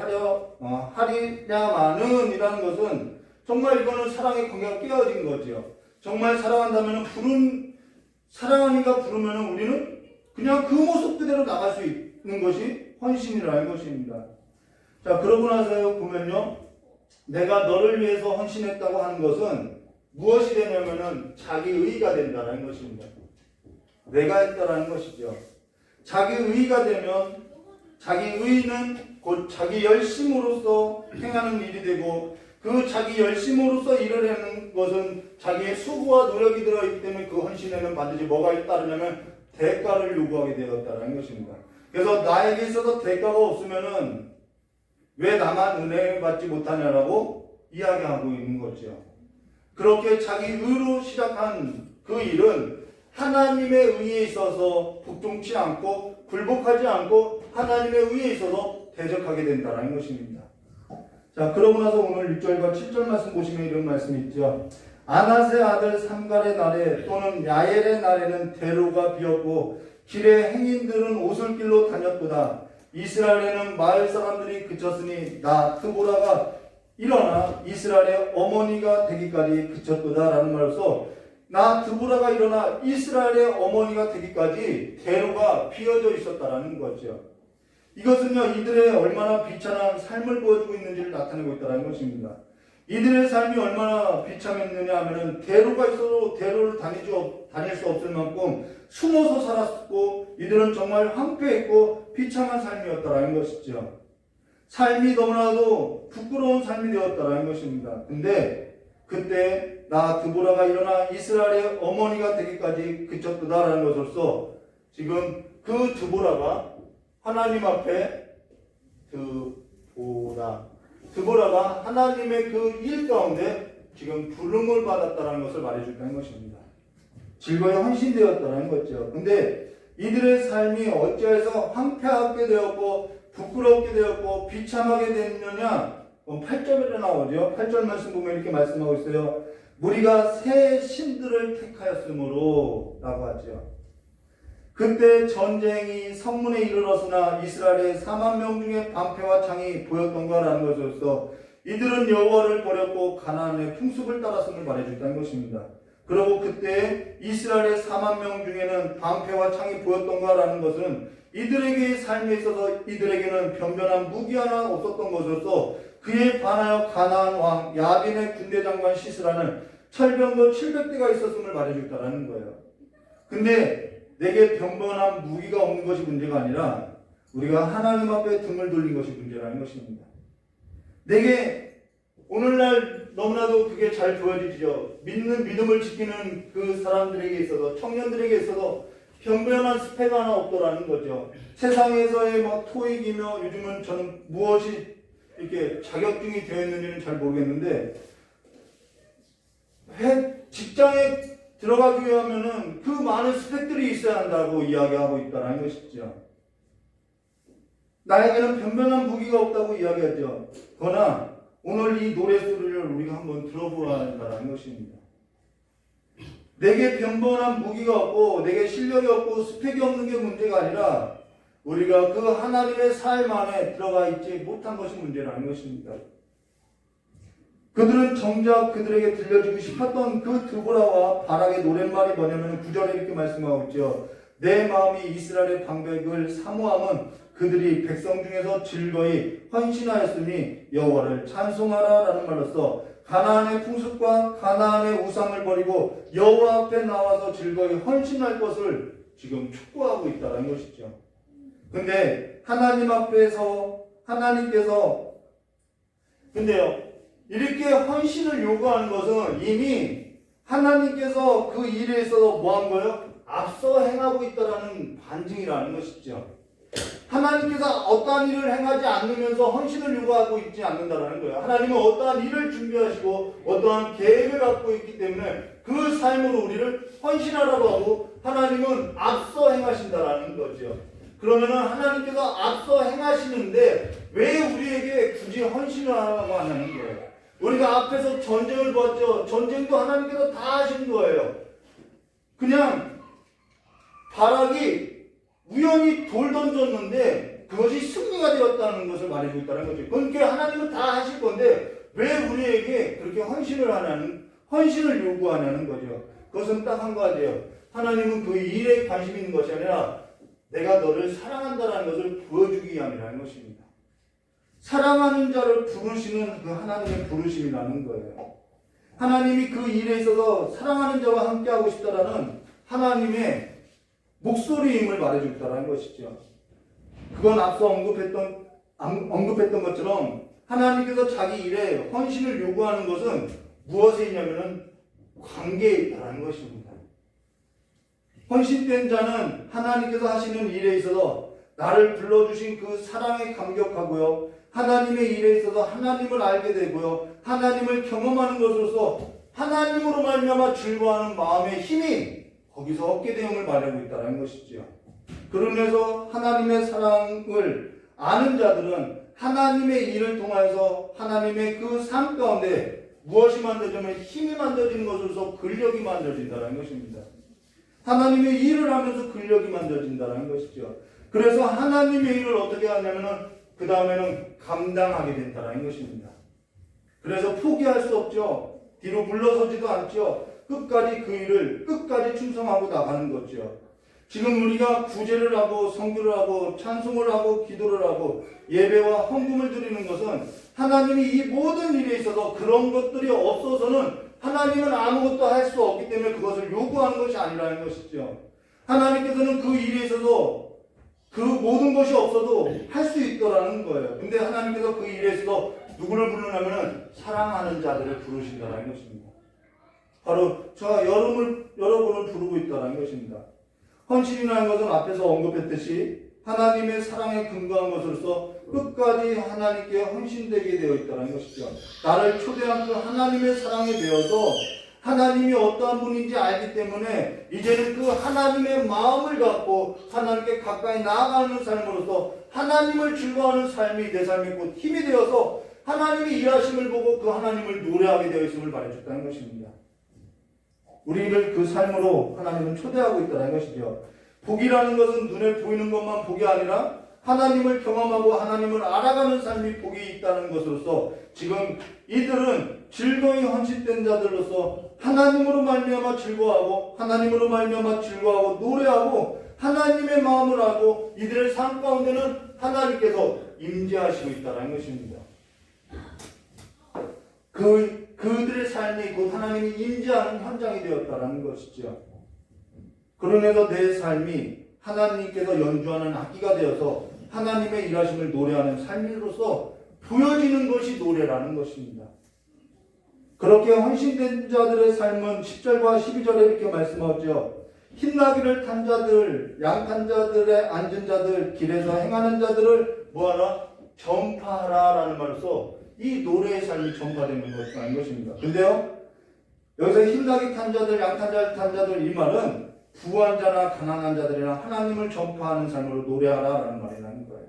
하리냐마는 이라는 것은 정말 이거는 사랑의 관계가 깨어진 거죠. 정말 사랑한다면 사랑하니까 부르면 우리는 그냥 그 모습 그대로 나갈 수 있는 것이 헌신이라는 것입니다. 자, 그러고 나서 보면요. 내가 너를 위해서 헌신했다고 하는 것은 무엇이 되냐면은 자기 의의가 된다는 것입니다. 내가 했다라는 것이죠. 자기 의의가 되면 자기 의의는 곧 자기 열심으로써 행하는 일이 되고 그 자기 열심으로써 일을 하는 것은 자기의 수고와 노력이 들어있기 때문에 그 헌신에는 반드시 뭐가 따르냐면 대가를 요구하게 되었다는 것입니다. 그래서 나에게 있어서 대가가 없으면은 왜 나만 은혜를 받지 못하냐라고 이야기하고 있는 거죠. 그렇게 자기 의로 시작한 그 일은 하나님의 의에 있어서 복종치 않고 굴복하지 않고 하나님의 의에 있어서 대적하게 된다는 것입니다. 자, 그러고 나서 오늘 6절과 7절 말씀 보시면 이런 말씀이 있죠. 아낫의 아들 삼갈의 날에 또는 야엘의 날에는 대로가 비었고 길의 행인들은 오솔길로 다녔도다. 이스라엘에는 마을 사람들이 그쳤으니 나 드보라가 일어나 이스라엘의 어머니가 되기까지 그쳤도다 라는 말로서 나 드보라가 일어나 이스라엘의 어머니가 되기까지 대로가 비어져 있었다라는 거죠. 이것은요 이들의 얼마나 비참한 삶을 보여주고 있는지를 나타내고 있다는 것입니다. 이들의 삶이 얼마나 비참했느냐 하면은 대로가 있어도 대로를 다닐 수 없을 만큼 숨어서 살았고 이들은 정말 황폐했고 비참한 삶이었다라는 것이죠. 삶이 너무나도 부끄러운 삶이 되었다라는 것입니다. 근데 그때 나 드보라가 일어나 이스라엘의 어머니가 되기까지 그쳤다라는 것으로서 지금 그 드보라가 하나님 앞에 드보라가 하나님의 그 일 가운데 지금 부름을 받았다는 것을 말해준다는 것입니다. 즐거이 헌신되었다는 거죠. 근데 이들의 삶이 어찌해서 황폐하게 되었고 부끄럽게 되었고 비참하게 됐느냐? 8절에 나오죠. 8절 말씀 보면 이렇게 말씀하고 있어요. 우리가 새 신들을 택하였으므로 라고 하죠. 그때 전쟁이 성문에 이르렀으나 이스라엘의 4만 명 중에 방패와 창이 보였던가라는 것으로서 이들은 여호와를 버렸고 가나안의 풍습을 따랐음을 말해준다는 것입니다. 그리고 그때 이스라엘의 4만 명 중에는 방패와 창이 보였던가라는 것은 이들에게의 삶에 있어서 이들에게는 변변한 무기 하나 없었던 것으로서 그에 반하여 가나안 왕 야빈의 군대 장관 시스라는 철병거 700대가 있었음을 말해줬다는 거예요. 근데 내게 변변한 무기가 없는 것이 문제가 아니라 우리가 하나님 앞에 등을 돌린 것이 문제라는 것입니다. 내게 오늘날 너무나도 그게 잘 보여지죠. 믿음을 지키는 그 사람들에게 있어서 청년들에게 있어서 변변한 스펙 하나 없더라는 거죠. 세상에서의 막 토익이며 요즘은 저는 무엇이 이렇게 자격증이 되어 있는지는 잘 모르겠는데 직장에 들어가기 위하면은 그 많은 스펙들이 있어야 한다고 이야기하고 있다는 것이죠. 나에게는 변변한 무기가 없다고 이야기하죠. 그러나 오늘 이 노래 소리를 우리가 한번 들어보아야 한다는 것입니다. 내게 변변한 무기가 없고 내게 실력이 없고 스펙이 없는 게 문제가 아니라 우리가 그 하나님의 삶 안에 들어가 있지 못한 것이 문제라는 것입니다. 그들은 정작 그들에게 들려주고 싶었던 그 드보라와 바락의 노랫말이 뭐냐면 9절에 이렇게 말씀하고 있죠. 내 마음이 이스라엘의 방백을 사모함은 그들이 백성 중에서 즐거이 헌신하였으니 여호와를 찬송하라라는 말로써 가나안의 풍습과 가나안의 우상을 버리고 여호와 앞에 나와서 즐거이 헌신할 것을 지금 촉구하고 있다는 것이죠. 근데 하나님 앞에서 근데요, 이렇게 헌신을 요구하는 것은 이미 하나님께서 그 일에 있어서 뭐 한 거예요? 앞서 행하고 있다라는 반증이라는 것이죠. 하나님께서 어떠한 일을 행하지 않으면서 헌신을 요구하고 있지 않는다라는 거예요. 하나님은 어떠한 일을 준비하시고 어떠한 계획을 갖고 있기 때문에 그 삶으로 우리를 헌신하라고 하고 하나님은 앞서 행하신다라는 거죠. 그러면은 하나님께서 앞서 행하시는데 왜 우리에게 굳이 헌신을 하라고 하냐는 거예요. 우리가 앞에서 전쟁을 봤죠. 전쟁도 하나님께서 다 하신 거예요. 그냥 바락이 우연히 돌 던졌는데 그것이 승리가 되었다는 것을 말해주고 있다는 거죠. 그러니까 하나님은 다 하실 건데 왜 우리에게 그렇게 헌신을 요구하냐는 거죠. 그것은 딱 한 가지예요. 하나님은 그 일에 관심 있는 것이 아니라 내가 너를 사랑한다는 것을 보여주기 위함이라는 것입니다. 사랑하는 자를 부르시는 그 하나님의 부르심이라는 거예요. 하나님이 그 일에 있어서 사랑하는 자와 함께하고 싶다라는 하나님의 목소리임을 말해주고 있다는 것이죠. 그건 앞서 언급했던 것처럼 하나님께서 자기 일에 헌신을 요구하는 것은 무엇에 있냐면은 관계에 있다는 것입니다. 헌신된 자는 하나님께서 하시는 일에 있어서 나를 불러주신 그 사랑에 감격하고요. 하나님의 일에 있어서 하나님을 알게 되고요. 하나님을 경험하는 것으로서 하나님으로 말미암아 즐거워하는 마음의 힘이 거기서 얻게 되음을 말하고 있다는 것이죠. 그러면서 하나님의 사랑을 아는 자들은 하나님의 일을 통하여서 하나님의 그 삶 가운데 무엇이 만들어지면 힘이 만들어지는 것으로서 근력이 만들어진다는 것입니다. 하나님의 일을 하면서 근력이 만들어진다는 것이죠. 그래서 하나님의 일을 어떻게 하냐면은 그 다음에는 감당하게 된다는 것입니다. 그래서 포기할 수 없죠. 뒤로 물러서지도 않죠. 끝까지 그 일을 끝까지 충성하고 나가는 거죠. 지금 우리가 구제를 하고 성교를 하고 찬송을 하고 기도를 하고 예배와 헌금을 드리는 것은 하나님이 이 모든 일에 있어서 그런 것들이 없어서는 하나님은 아무것도 할 수 없기 때문에 그것을 요구하는 것이 아니라는 것이죠. 하나님께서는 그 일에 있어서 그 모든 것이 없어도 할 수 있더라는 거예요. 근데 하나님께서 그 일에 있어서 누구를 부르냐면은 사랑하는 자들을 부르신다는 것입니다. 바로 제가 여러분을 부르고 있다는 것입니다. 헌신이라는 것은 앞에서 언급했듯이 하나님의 사랑에 근거한 것으로서 끝까지 하나님께 헌신되게 되어 있다는 것이죠. 나를 초대한 그 하나님의 사랑에 대해서 하나님이 어떠한 분인지 알기 때문에 이제는 그 하나님의 마음을 갖고 하나님께 가까이 나아가는 삶으로서 하나님을 즐거워하는 삶이 내 삶의 곧 힘이 되어서 하나님이 일하심을 보고 그 하나님을 노래하게 되어 있음을 말해줬다는 것입니다. 우리를 그 삶으로 하나님은 초대하고 있다는 것이죠. 복이라는 것은 눈에 보이는 것만 복이 아니라 하나님을 경험하고 하나님을 알아가는 삶이 복이 있다는 것으로서 지금 이들은 즐거이 헌신된 자들로서 하나님으로 말미암아 즐거워하고 하나님으로 말미암아 즐거워하고 노래하고 하나님의 마음을 하고 이들의 삶 가운데는 하나님께서 임재하시고 있다는 것입니다. 그들의 삶이 곧 하나님이 임재하는 현장이 되었다는 것이죠. 그러면서 내 삶이 하나님께서 연주하는 악기가 되어서 하나님의 일하심을 노래하는 삶으로서 보여지는 것이 노래라는 것입니다. 그렇게 헌신된 자들의 삶은 10절과 12절에 이렇게 말씀하죠. 흰나귀를 탄 자들, 양 탄 자들의 앉은 자들, 길에서 행하는 자들을 뭐하라? 전파하라 라는 말로서 이 노래의 삶이 전파되는 것이라는 것입니다. 근데요, 여기서 흰나귀 탄 자들, 양 탄 자들 이 말은 부한 자나 가난한 자들이나 하나님을 전파하는 삶으로 노래하라 라는 말이라는 거예요.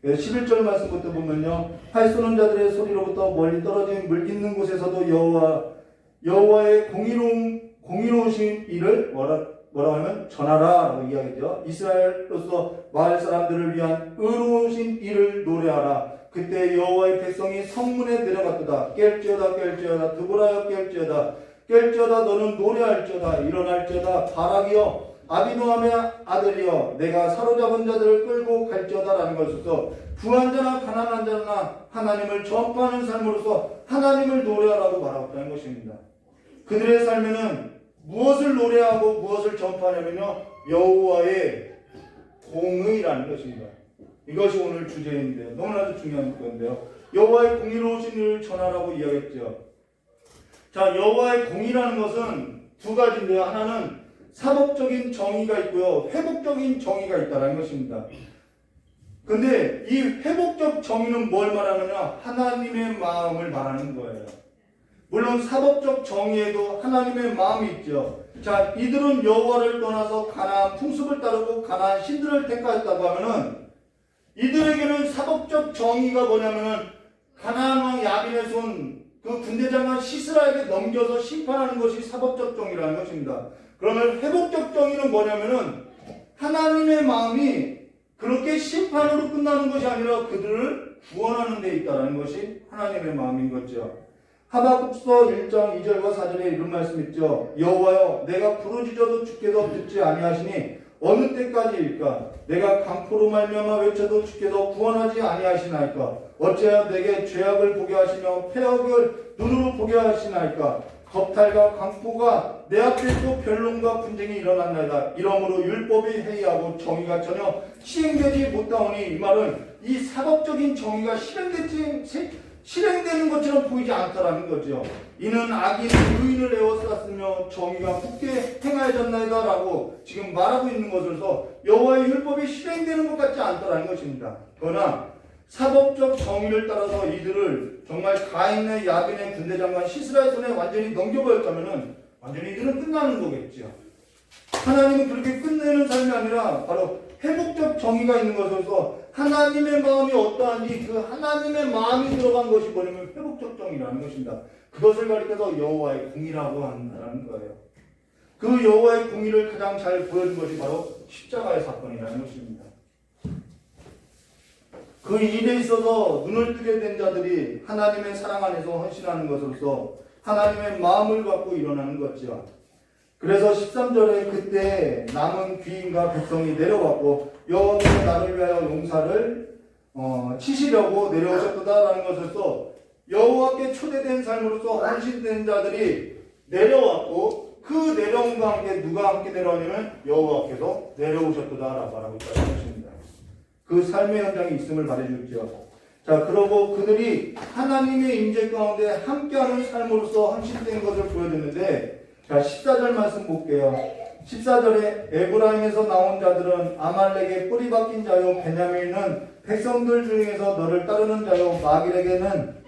11절 말씀부터 보면요, 활 쏘는 자들의 소리로부터 멀리 떨어진 물 깃는 곳에서도 여호와의 공의로우신 일을 뭐라고 하면 전하라 라고 이야기죠. 이스라엘로서 마을 사람들을 위한 의로우신 일을 노래하라. 그때 여호와의 백성이 성문에 내려갔도다. 깰지어다 드보라여 깰지어다 너는 노래할지어다 일어날지어다 바락이여 아비노함의 아들이여 내가 사로잡은 자들을 끌고 갈지어다라는 것으로서 부한 자나 가난한 자나 하나님을 전파하는 삶으로서 하나님을 노래하라고 말하고 있는 것입니다. 그들의 삶에는 무엇을 노래하고 무엇을 전파하냐면요, 여호와의 공의라는 것입니다. 이것이 오늘 주제인데 너무나도 중요한 건데요. 여호와의 공의로우신 일을 전하라고 이야기했죠. 자, 여호와의 공의라는 것은 두 가지인데요. 하나는 사법적인 정의가 있고요, 회복적인 정의가 있다는 것입니다. 근데 이 회복적 정의는 뭘 말하느냐? 하나님의 마음을 말하는 거예요. 물론 사법적 정의에도 하나님의 마음이 있죠. 자, 이들은 여호와를 떠나서 가나안 풍습을 따르고 가나안 신들을 택하였다고 하면은 이들에게는 사법적 정의가 뭐냐면은 가나안 왕 야빈의 손 그 군대장관 시스라에게 넘겨서 심판하는 것이 사법적 정의라는 것입니다. 그러면 회복적 정의는 뭐냐면은 하나님의 마음이 그렇게 심판으로 끝나는 것이 아니라 그들을 구원하는 데 있다는 것이 하나님의 마음인 거죠. 하박국서 1장 2절과 4절에 이런 말씀 있죠. 여호와여 내가 부르짖어도 주께서 듣지 아니하시니 어느 때까지일까? 내가 강포로 말미암아 외쳐도 주께서 구원하지 아니하시나이까? 어찌하여 내게 죄악을 보게 하시며 폐역을 눈으로 보게 하시나이까? 겁탈과 강포가 내 앞에 또 변론과 분쟁이 일어났나이다. 이러므로 율법이 해이하고 정의가 전혀 시행되지 못하오니, 이 말은 이 사법적인 정의가 실행되는 것처럼 보이지 않다라는 거죠. 이는 악인이 의인을 에워쌌으며 정의가 굳게 행하여졌나이다 라고 지금 말하고 있는 것으로서 여호와의 율법이 실행되는 것 같지 않다라는 것입니다. 그러나 사법적 정의를 따라서 이들을 정말 가인의 야빈의 군대장관 시스라의 손에 완전히 넘겨버렸다면 완전히 이들은 끝나는 거겠죠. 하나님은 그렇게 끝내는 삶이 아니라 바로 회복적 정의가 있는 것으로서 하나님의 마음이 어떠한지 그 하나님의 마음이 들어간 것이 뭐냐면 회복적 정의라는 것입니다. 그것을 가리켜서 여호와의 공의라고 한다는 거예요. 그 여호와의 공의를 가장 잘 보여준 것이 바로 십자가의 사건이라는 것입니다. 그 일에 있어서 눈을 뜨게 된 자들이 하나님의 사랑 안에서 헌신하는 것으로서 하나님의 마음을 갖고 일어나는 거죠. 그래서 13절에 그때 남은 귀인과 백성이 내려왔고 여호와께서 나를 위하여 용사를 치시려고 내려오셨다라는 것으로서 여호와께 초대된 삶으로서 헌신된 자들이 내려왔고 그 내려옴과 함께 누가 함께 내려오냐면 여호와께서 내려오셨다라고 말하고 있다는 것입니다. 그 삶의 현장이 있음을 말해주죠. 자, 그러고 그들이 하나님의 임재 가운데 함께하는 삶으로서 헌신된 것을 보여줬는데, 자, 14절 말씀 볼게요. 14절에 에브라임에서 나온 자들은 아말렉의 뿌리 박힌 자요, 베냐민은 백성들 중에서 너를 따르는 자요, 마길에게는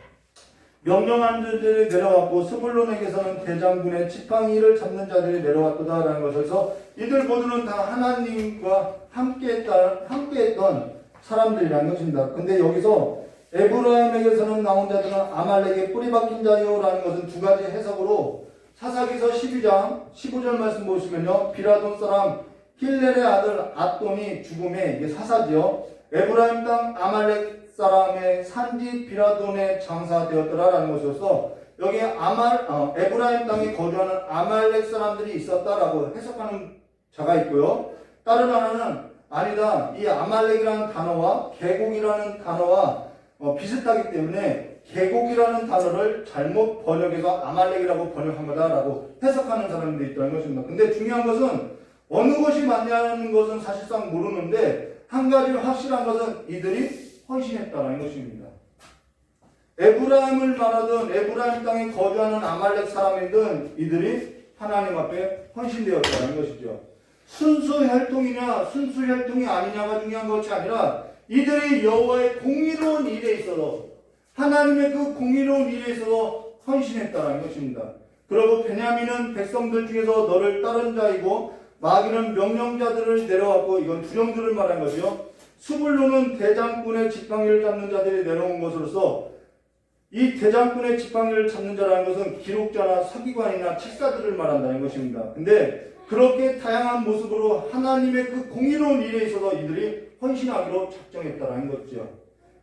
명령한 자들이 내려왔고 스불론에게서는 대장군의 지팡이를 잡는 자들이 내려왔다라는 것에서 이들 모두는 다 하나님과 함께했던 사람들이라는 것입니다. 근데 여기서 에브라임에게서는 나온 자들은 아말렉의 뿌리 박힌 자요라는 것은 두 가지 해석으로 사사기서 12장 15절 말씀 보시면요, 비라돈 사람 힐렐의 아들 앗돈이 죽음에, 이게 사사지요, 에브라임 땅 아말렉 사람의 산지 비라돈에 장사되었더라라는 것이어서 여기에 에브라임 땅에 거주하는 아말렉 사람들이 있었다라고 해석하는 자가 있고요. 다른 하나는 아니다, 이 아말렉이라는 단어와 계곡이라는 단어와 비슷하기 때문에 계곡이라는 단어를 잘못 번역해서 아말렉이라고 번역한 거다라고 해석하는 사람들이 있다는 것입니다. 근데 중요한 것은 어느 것이 맞냐는 것은 사실상 모르는데 한 가지 확실한 것은 이들이 헌신했다는 것입니다. 에브라임을 말하든 에브라임 땅에 거주하는 아말렉 사람이든 이들이 하나님 앞에 헌신되었다는 것이죠. 순수 혈통이냐 순수 혈통이 아니냐가 중요한 것이 아니라 이들이 여호와의 공의로운 일에 있어서 하나님의 그 공의로운 일에 있어서 헌신했다는 것입니다. 그리고 베냐민은 백성들 중에서 너를 따른 자이고 마귀는 명령자들을 내려왔고, 이건 두 형들을 말한 거죠. 스불론은 대장군의 지팡이를 잡는 자들이 내려온 것으로서 이 대장군의 지팡이를 잡는 자라는 것은 기록자나 서기관이나 칙사들을 말한다는 것입니다. 근데 그렇게 다양한 모습으로 하나님의 그 공의로운 일에 있어서 이들이 헌신하기로 작정했다는 거죠.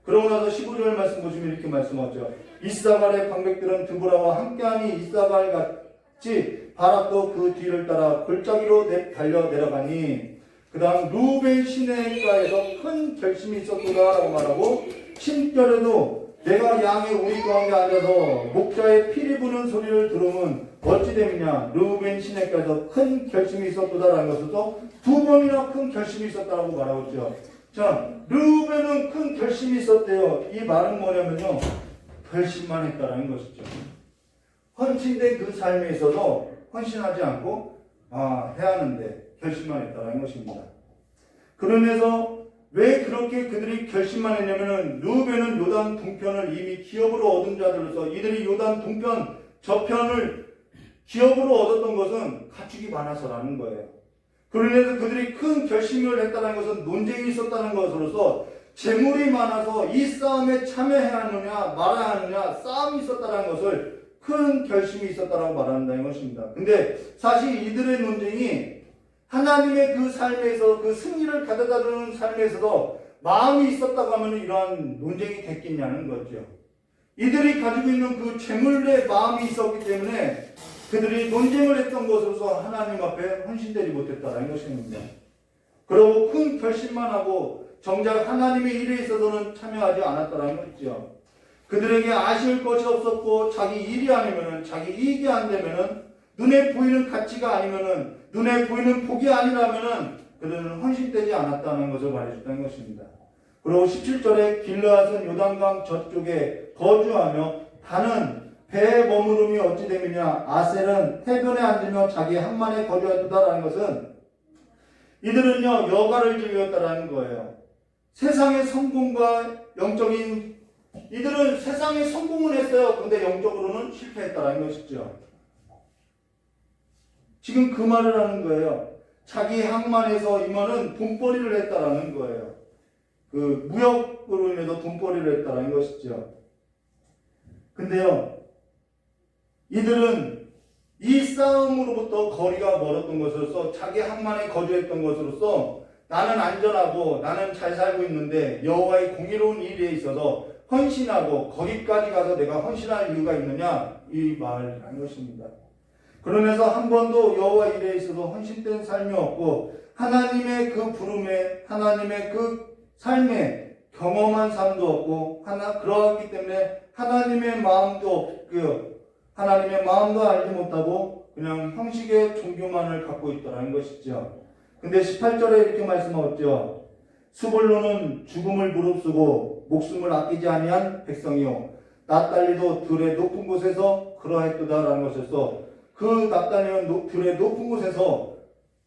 그러고 나서 15절 말씀 보시면 이렇게 말씀하죠. 이사갈의 방백들은 드보라와 함께하니 이사갈 같이 바락도 그 뒤를 따라 골짜기로 달려 내려가니 그 다음 루벤 시내가에서 큰 결심이 있었구나라고 말하고 10절에도 내가 양의 우리 가운데 앉아서 목자의 피리 부는 소리를 들으면 어찌 되느냐 루벤 시내가에서 큰 결심이 있었구나라는 것을 또 두 번이나 큰 결심이 있었다라고 말하고 있죠. 자, 루벤은 큰 결심이 있었대요. 이 말은 뭐냐면요, 결심만 했다라는 것이죠. 헌신된 그 삶에 있어서 헌신하지 않고 해야 하는데 결심만 했다라는 것입니다. 그러면서 왜 그렇게 그들이 결심만 했냐면은 루벤은 요단 동편을 이미 기업으로 얻은 자들로서 이들이 요단 동편 저편을 기업으로 얻었던 것은 가축이 많아서라는 거예요. 그러면서 그들이 큰 결심을 했다는 것은 논쟁이 있었다는 것으로서 재물이 많아서 이 싸움에 참여해야 하느냐 말아야 하느냐 싸움이 있었다는 것을 큰 결심이 있었다라고 말한다는 것입니다. 근데 사실 이들의 논쟁이 하나님의 그 삶에서 그 승리를 가져다주는 삶에서도 마음이 있었다고 하면 이러한 논쟁이 됐겠냐는 거죠. 이들이 가지고 있는 그 재물에 마음이 있었기 때문에 그들이 논쟁을 했던 것으로서 하나님 앞에 헌신되지 못했다는 것입니다. 그리고 큰 결심만 하고 정작 하나님의 일에 있어서는 참여하지 않았다는 것이죠. 그들에게 아쉬울 것이 없었고 자기 일이 아니면은 자기 이익이 안 되면은 눈에 보이는 가치가 아니면은 눈에 보이는 복이 아니라면은 그들은 헌신되지 않았다는 것을 말해줬다는 것입니다. 그리고 17절에 길르앗은 요단강 저쪽에 거주하며 다는 배에 머무름이 어찌 되느냐 아셀은 해변에 앉으며 자기 항만에 거주하였다라는 것은 이들은요 여가를 즐겼다라는 거예요. 세상의 성공과 영적인 이들은 세상에 성공은 했어요. 근데 영적으로는 실패했다라는 것이죠. 지금 그 말을 하는 거예요. 자기 항만에서 임하는 돈벌이를 했다라는 거예요. 그 무역으로 인해서 돈벌이를 했다라는 것이죠. 근데요, 이들은 이 싸움으로부터 거리가 멀었던 것으로서 자기 항만에 거주했던 것으로서 나는 안전하고 나는 잘 살고 있는데 여호와의 공의로운 일에 있어서 헌신하고 거기까지 가서 내가 헌신할 이유가 있느냐 이 말이라는 것입니다. 그러면서 한 번도 여호와 일에 있어서 헌신된 삶이 없고 하나님의 그 부름에 하나님의 그 삶에 경험한 삶도 없고 그러기 때문에 하나님의 마음도 없고요. 하나님의 마음도 알지 못하고 그냥 형식의 종교만을 갖고 있다는 것이죠. 근데 18절에 이렇게 말씀하셨죠. 스불론은 죽음을 무릅쓰고 목숨을 아끼지 아니한 백성이요 납달리도 들의 높은 곳에서 그러했도다라는 것에서 그 납달리는 들의 높은 곳에서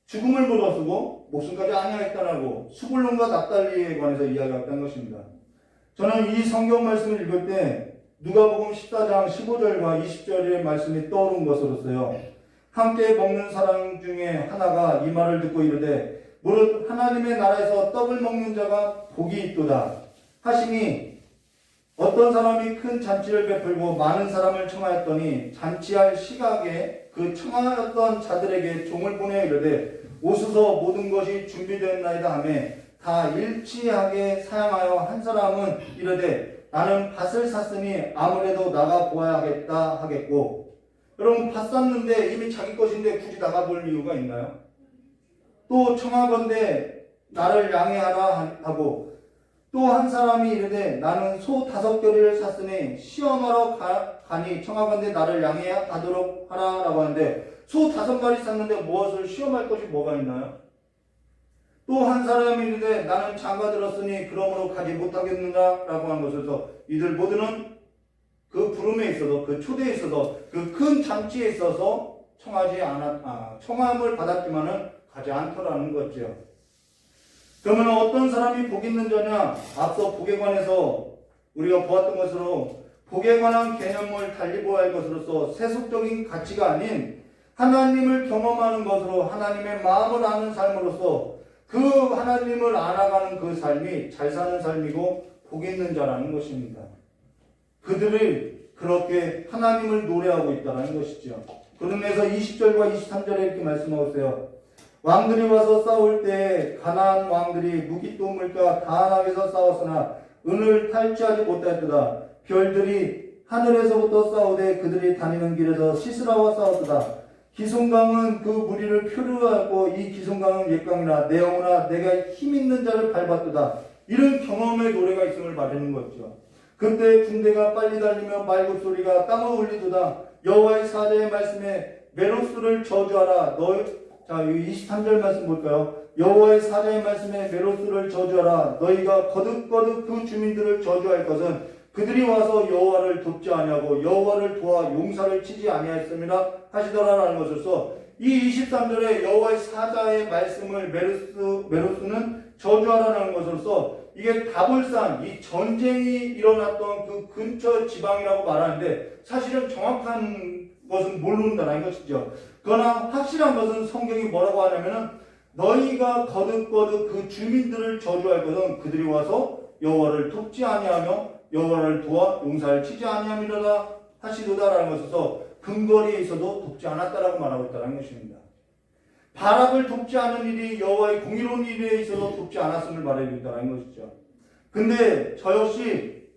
죽음을 무릅쓰고 목숨까지 아니하였다라고 스불론과 납달리에 관해서 이야기했다는 것입니다. 저는 이 성경 말씀을 읽을 때 누가복음 14장 15절과 20절의 말씀이 떠오른 것으로서요. 함께 먹는 사람 중에 하나가 이 말을 듣고 이르되 무릇 하나님의 나라에서 떡을 먹는 자가 복이 있도다 하시니 어떤 사람이 큰 잔치를 베풀고 많은 사람을 청하였더니 잔치할 시각에 그 청하였던 자들에게 종을 보내 이르되 오소서 모든 것이 준비되었나이다 하며 다 일치하게 사양하여 한 사람은 이르되 나는 밭을 샀으니 아무래도 나가 보아야 하겠다 하겠고 여러분 밭 샀는데 이미 자기 것인데 굳이 나가볼 이유가 있나요? 또 청하건대 나를 양해하라 하고 또 한 사람이 이르되 나는 소 5겨리를 샀으니 시험하러 가니 청하건대 나를 양해하도록 하라라고 하는데 소 5마리 샀는데 무엇을 시험할 것이 뭐가 있나요? 또 한 사람이 이르되 나는 장가 들었으니 그러므로 가지 못하겠느냐라고 한 것에서 이들 모두는 그 부름에 있어서 그 초대에 있어서 그 큰 잔치에 있어서 청함을 받았지만은 가지 않더라는 거죠. 그러면 어떤 사람이 복 있는 자냐? 앞서 복에 관해서 우리가 보았던 것으로 복에 관한 개념을 달리 보아야 할 것으로서 세속적인 가치가 아닌 하나님을 경험하는 것으로 하나님의 마음을 아는 삶으로서 그 하나님을 알아가는 그 삶이 잘 사는 삶이고 복 있는 자라는 것입니다. 그들이 그렇게 하나님을 노래하고 있다는 것이죠. 그러면서 20절과 23절에 이렇게 말씀하고 있어요. 왕들이 와서 싸울 때 가나안 왕들이 무기또물과 다한악에서 싸웠으나 은을 탈취하지 못하였도다. 별들이 하늘에서부터 싸우되 그들이 다니는 길에서 시스라와 싸웠도다. 기송강은 그 무리를 표류하고 이 기송강은 옛강이나 내 영혼아 내가 힘 있는 자를 밟았도다. 이런 경험의 노래가 있음을 말하는 거죠. 그때 군대가 빨리 달리며 말굽소리가 땅을 울리도다. 여호와의 사자의 말씀에 메로스를 저주하라. 자, 23절 말씀 볼까요? 여호와의 사자의 말씀에 메로스를 저주하라. 너희가 거듭거듭 그 주민들을 저주할 것은 그들이 와서 여호와를 돕지 아니하고 여호와를 도와 용사를 치지 아니하였음이라 하시더라라는 것으로서 이 23절에 여호와의 사자의 말씀을 메로스는 저주하라는 것으로서 이게 다볼산, 이 전쟁이 일어났던 그 근처 지방이라고 말하는데 사실은 정확한 것은 모른다는 것이죠. 그러나 확실한 것은 성경이 뭐라고 하냐면은 너희가 거듭거듭 그 주민들을 저주할 것은 그들이 와서 여호와를 돕지 아니하며 여호와를 도와 용사를 치지 아니함이로다 하시도다라는 것에서 근거리에 있어도 돕지 않았다라고 말하고 있다는 것입니다. 바락을 돕지 않은 일이 여호와의 공의로운 일에 있어서 돕지 않았음을 말하고 있다는 것이죠. 근데 저 역시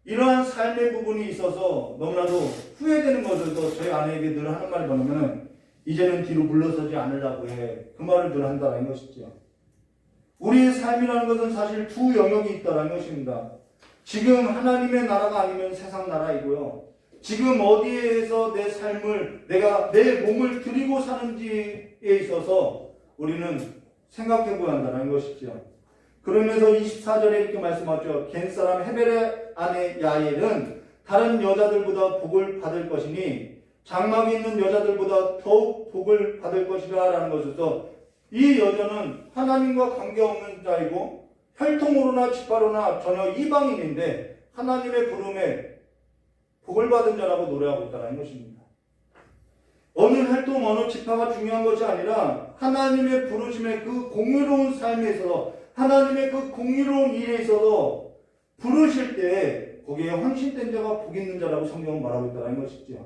이러한 삶의 부분이 있어서 너무나도 후회되는 것을 저희 아내에게 늘 하는 말이 뭐냐면은 이제는 뒤로 물러서지 않으려고 해. 그 말을 늘 한다는 것이죠. 우리의 삶이라는 것은 사실 두 영역이 있다는 것입니다. 지금 하나님의 나라가 아니면 세상 나라이고요. 지금 어디에서 내 삶을 내가 내 몸을 드리고 사는지에 있어서 우리는 생각해 보아야 한다는 것이죠. 그러면서 24절에 이렇게 말씀하죠. 겐사람 헤벨의 아내 야엘은 다른 여자들보다 복을 받을 것이니 장막이 있는 여자들보다 더욱 복을 받을 것이라 라는 것에서 이 여자는 하나님과 관계없는 자이고 혈통으로나 지파로나 전혀 이방인인데 하나님의 부름에 복을 받은 자라고 노래하고 있다는 것입니다. 어느 혈통 어느 지파가 중요한 것이 아니라 하나님의 부르심의 그 공의로운 삶에 있어서 하나님의 그 공의로운 일에 있어서 부르실 때 거기에 헌신된 자가 복 있는 자라고 성경은 말하고 있다는 것이죠.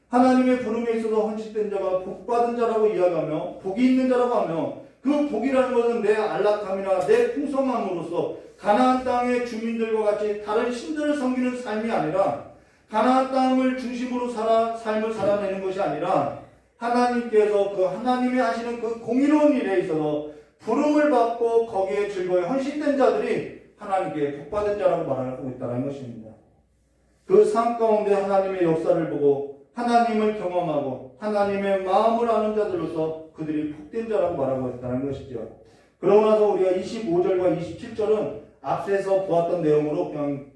하나님의 부름에 있어서 헌신된 자가 복 받은 자라고 이야기하며 복이 있는 자라고 하며 그 복이라는 것은 내 안락함이나 내 풍성함으로써 가나안 땅의 주민들과 같이 다른 신들을 섬기는 삶이 아니라 가나안 땅을 중심으로 삶을 살아내는 것이 아니라 하나님께서 그 하나님이 하시는 그 공의로운 일에 있어서 부름을 받고 거기에 즐거이 헌신된 자들이 하나님께 복받은 자라고 말하고 있다는 것입니다. 그 삶 가운데 하나님의 역사를 보고 하나님을 경험하고 하나님의 마음을 아는 자들로서 그들이 복된 자라고 말하고 있다는 것이죠. 그러고 나서 우리가 25절과 27절은 앞에서 보았던 내용으로 그냥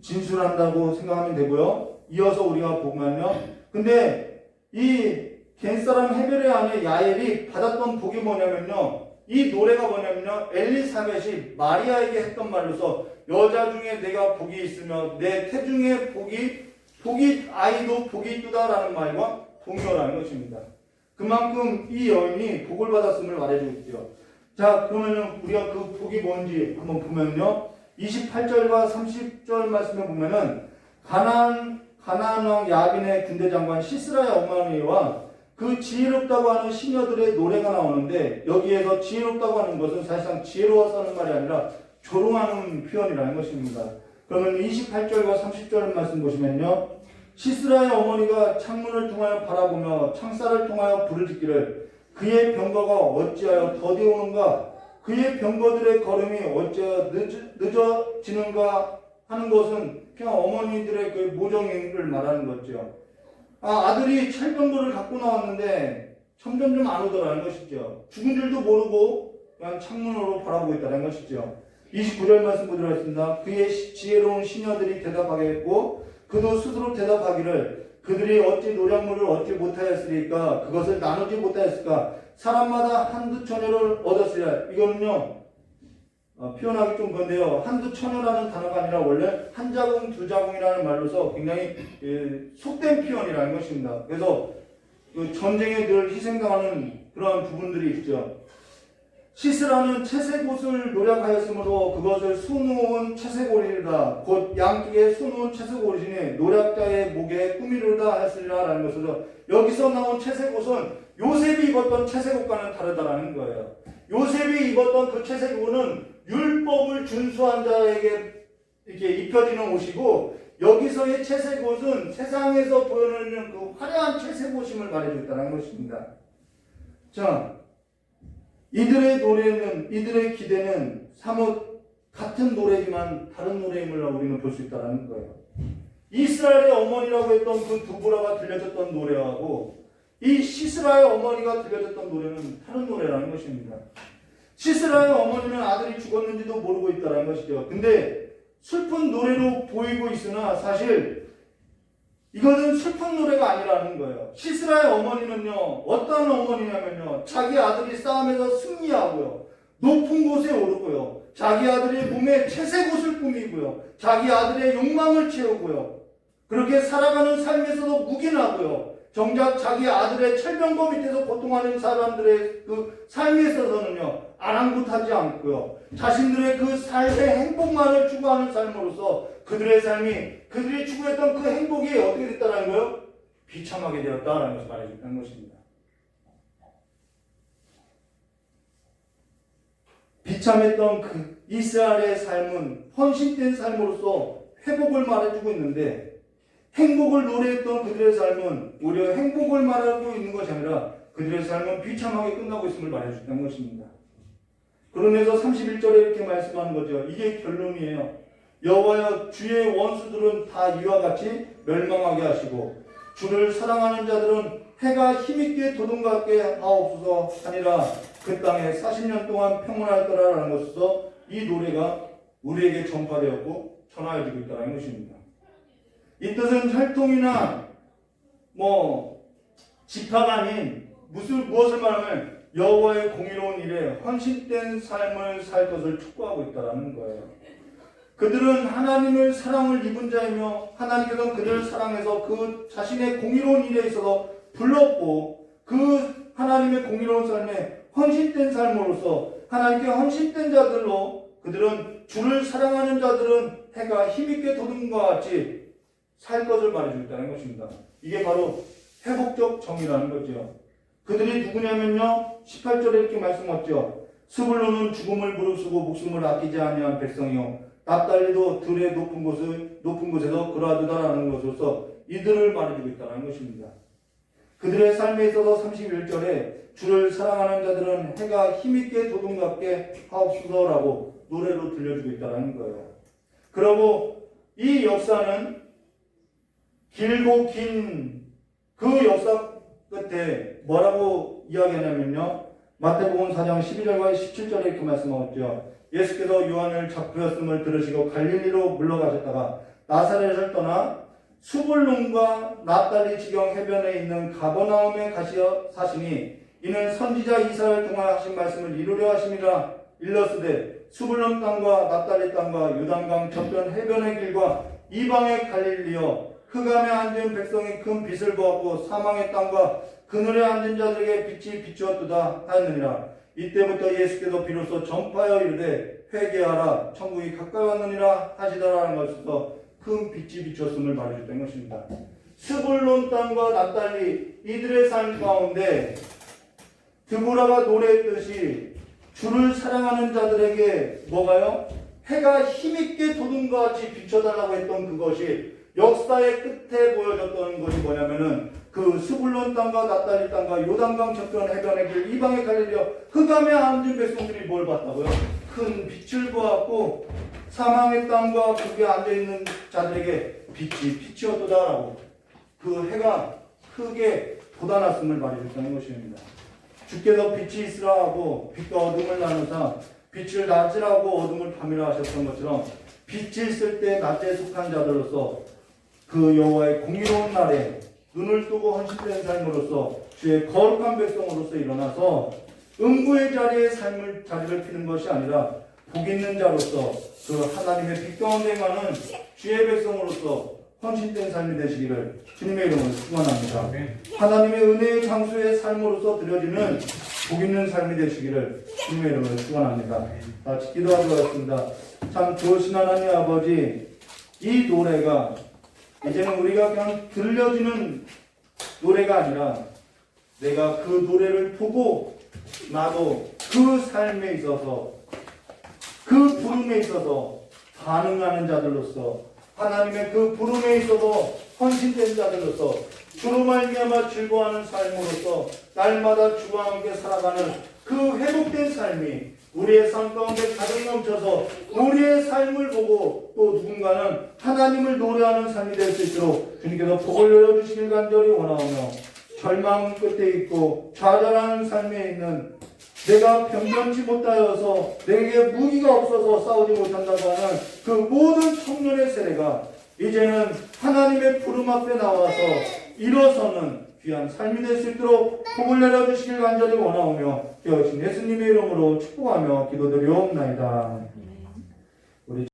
진술한다고 생각하면 되고요. 이어서 우리가 보면요. 근데 이 겐사람 헤벨의 아내 야엘이 받았던 복이 뭐냐면요. 이 노래가 뭐냐면요. 엘리사벳이 마리아에게 했던 말로서 여자 중에 내가 복이 있으며 내 태중에 복이 아이도 복이 있다라는 말과 동요라는 것입니다. 그만큼 이 여인이 복을 받았음을 말해주고 있죠. 자, 그러면은 우리가 그 복이 뭔지 한번 보면요. 28절과 30절 말씀에 보면은 가나안 왕 야빈의 군대 장관 시스라의 어머니와 그 지혜롭다고 하는 시녀들의 노래가 나오는데 여기에서 지혜롭다고 하는 것은 사실상 지혜로워서 하는 말이 아니라 조롱하는 표현이라는 것입니다. 그러면 28절과 30절 말씀 보시면요. 시스라의 어머니가 창문을 통하여 바라보며 창살을 통하여 부르짖기를 그의 병거가 어찌하여 더디오는가 그의 병거들의 걸음이 어찌하여 늦어지는가 하는 것은 그냥 어머니들의 그 모정을 말하는 거죠. 아들이 철병거를 갖고 나왔는데 점점점 안 오더라는 것이죠. 죽은 줄도 모르고 그냥 창문으로 바라보고 있다는 것이죠. 29절 말씀 보도록 하겠습니다. 그의 지혜로운 시녀들이 대답하겠고 그도 스스로 대답하기를 그들이 어찌 노량물을 얻지 못하였으리까 그것을 나누지 못하였을까 사람마다 한두 처녀를 얻었으리라. 이거는요 표현하기 좀 그런데요 한두 처녀라는 단어가 아니라 원래 한 자궁 두 자궁이라는 말로서 굉장히 속된 표현이라는 것입니다. 그래서 그 전쟁에 늘 희생당하는 그런 부분들이 있죠. 시스라는 채색 옷을 노략하였으므로 그것을 수놓은 채색 오리이다. 곧 양쪽에 수놓은 채색 오리시니 노략자의 목에 꾸미르다 했으리라 라는 것으로 여기서 나온 채색 옷은 요셉이 입었던 채색 옷과는 다르다라는 거예요. 요셉이 입었던 그 채색 옷은 율법을 준수한 자에게 이렇게 입혀지는 옷이고 여기서의 채색옷은 세상에서 보여주는 그 화려한 채색옷임을 말해주겠다는 것입니다. 자, 이들의 노래는, 이들의 기대는 사뭇 같은 노래지만 다른 노래임을 우리는 볼 수 있다는 거예요. 이스라엘의 어머니라고 했던 그 두보라가 들려줬던 노래하고 이 시스라의 어머니가 들려줬던 노래는 다른 노래라는 것입니다. 시스라의 어머니는 아들이 죽었는지도 모르고 있다는 것이죠. 근데 슬픈 노래로 보이고 있으나 사실 이것은 슬픈 노래가 아니라는 거예요. 시스라의 어머니는요, 어떤 어머니냐면요, 자기 아들이 싸움에서 승리하고요, 높은 곳에 오르고요, 자기 아들의 몸에 채색옷을 꾸미고요, 자기 아들의 욕망을 채우고요, 그렇게 살아가는 삶에서도 묵인하고요, 정작 자기 아들의 철병거 밑에서 고통하는 사람들의 그 삶에 있어서는요, 아랑곳하지 않고요, 자신들의 그 삶의 행복만을 추구하는 삶으로서 그들의 삶이, 그들이 추구했던 그 행복이 어떻게 됐다는 거예요? 비참하게 되었다라는 것을 말해줬다는 것입니다. 비참했던 그 이스라엘의 삶은 헌신된 삶으로서 회복을 말해주고 있는데, 행복을 노래했던 그들의 삶은 오히려 행복을 말하고 있는 것이 아니라 그들의 삶은 비참하게 끝나고 있음을 말해줬다는 것입니다. 그러면서 31절에 이렇게 말씀하는 거죠. 이게 결론이에요. 여호와여, 주의 원수들은 다 이와 같이 멸망하게 하시고 주를 사랑하는 자들은 해가 힘있게 도둑같게 하옵소서 하니라. 그 땅에 40년 동안 평온할 거라라는 것에서 이 노래가 우리에게 전파되었고 전하여지고 있다는 것입니다. 이 뜻은 혈통이나 지파가 아닌 무엇을 말하면 여호와의 공의로운 일에 헌신된 삶을 살 것을 촉구하고 있다는 거예요. 그들은 하나님의 사랑을 입은 자이며 하나님께서는 그들을 사랑해서 그 자신의 공의로운 일에 있어서 불렀고 그 하나님의 공의로운 삶에 헌신된 삶으로서 하나님께 헌신된 자들로 그들은 주를 사랑하는 자들은 해가 힘있게 돋은 것과 같이 살 것을 말해주겠다는 것입니다. 이게 바로 회복적 정의라는 거죠. 그들이 누구냐면요, 18절에 이렇게 말씀하죠. 스불론은 죽음을 무릅쓰고 목숨을 아끼지 아니한 백성이요, 납달리도 들의 높은 곳에서 그러하도다라는 것으로서 이들을 말해주고 있다는 것입니다. 그들의 삶에 있어서 31절에 주를 사랑하는 자들은 해가 힘있게 돋음같게 하옵소서라고 노래로 들려주고 있다는 거예요. 그리고 이 역사는 길고 긴 그 역사 끝에 뭐라고 이야기하냐면요, 마태복음 4장 12절과 17절에 이렇게 말씀하셨죠. 예수께서 요한을 잡혔음을 들으시고 갈릴리로 물러가셨다가 나사렛을 떠나 수불론과 납달리 지경 해변에 있는 가버나움에 가시어 사시니 이는 선지자 이사야를 통하여 하신 말씀을 이루려 하심이라. 일러스되 수불론 땅과 납달리 땅과 요단강 저편 해변의 길과 이방의 갈릴리여, 흑암에 앉은 백성이 큰 빛을 보았고 사망의 땅과 그늘에 앉은 자들에게 빛이 비추었도다 하였느니라. 이때부터 예수께서 비로소 전파하여 이르되 회개하라, 천국이 가까이 왔느니라 하시더라는 것에서 큰 빛이 비추었음을 말해줬던 것입니다. 스불론 땅과 납달리 이들의 삶 가운데 드보라가 노래했듯이 주를 사랑하는 자들에게 뭐가요? 해가 힘있게 돋은 것 같이 비춰달라고 했던 그것이 역사의 끝에 보여졌던 것이 뭐냐면은 그 스불론 땅과 납달리 땅과 요단강 저편 해변의 길 이방의 갈릴리여, 흑암에 앉은 백성들이 뭘 봤다고요? 큰 빛을 보았고 사망의 땅과 거기에 앉아있는 자들에게 빛이 비치었도다라고 그 해가 크게 돋아났음을 말해줬다는 것입니다. 주께서 빛이 있으라 하고 빛과 어둠을 나누사 빛을 낮이라 하고 어둠을 밤이라 하셨던 것처럼 빛이 있을 때 낮에 속한 자들로서 그 여호와의 공의로운 날에 눈을 뜨고 헌신된 삶으로서 주의 거룩한 백성으로서 일어나서 음부의 자리에 자리를 피는 것이 아니라 복 있는 자로서 그 하나님의 빛 가운데 가는 주의 백성으로서 헌신된 삶이 되시기를 주님의 이름으로 축원합니다. 하나님의 은혜의 장소의 삶으로서 드려지는 복 있는 삶이 되시기를 주님의 이름으로 축원합니다. 같이 기도하도록 하겠습니다. 참 좋으신 하나님 아버지, 이 노래가 이제는 우리가 그냥 들려주는 노래가 아니라 내가 그 노래를 보고 나도 그 삶에 있어서 그 부름에 있어서 반응하는 자들로서 하나님의 그 부름에 있어서 헌신된 자들로서 주로 말미암아 즐거워하는 삶으로서 날마다 주와 함께 살아가는 그 회복된 삶이 우리의 삶 가운데 가득 넘쳐서 우리의 삶을 보고 또 누군가는 하나님을 노래하는 삶이 될 수 있도록 주님께서 복을 내려주시길 간절히 원하오며, 절망 끝에 있고 좌절하는 삶에 있는 내가 변변치 못하여서 내게 무기가 없어서 싸우지 못한다고 하는 그 모든 청년의 세례가 이제는 하나님의 부름 앞에 나와서 일어서는 귀한 삶이 될 수 있도록 복을 내려주시길 간절히 원하오며, 되어진 예수님의 이름으로 축복하며 기도드리옵나이다.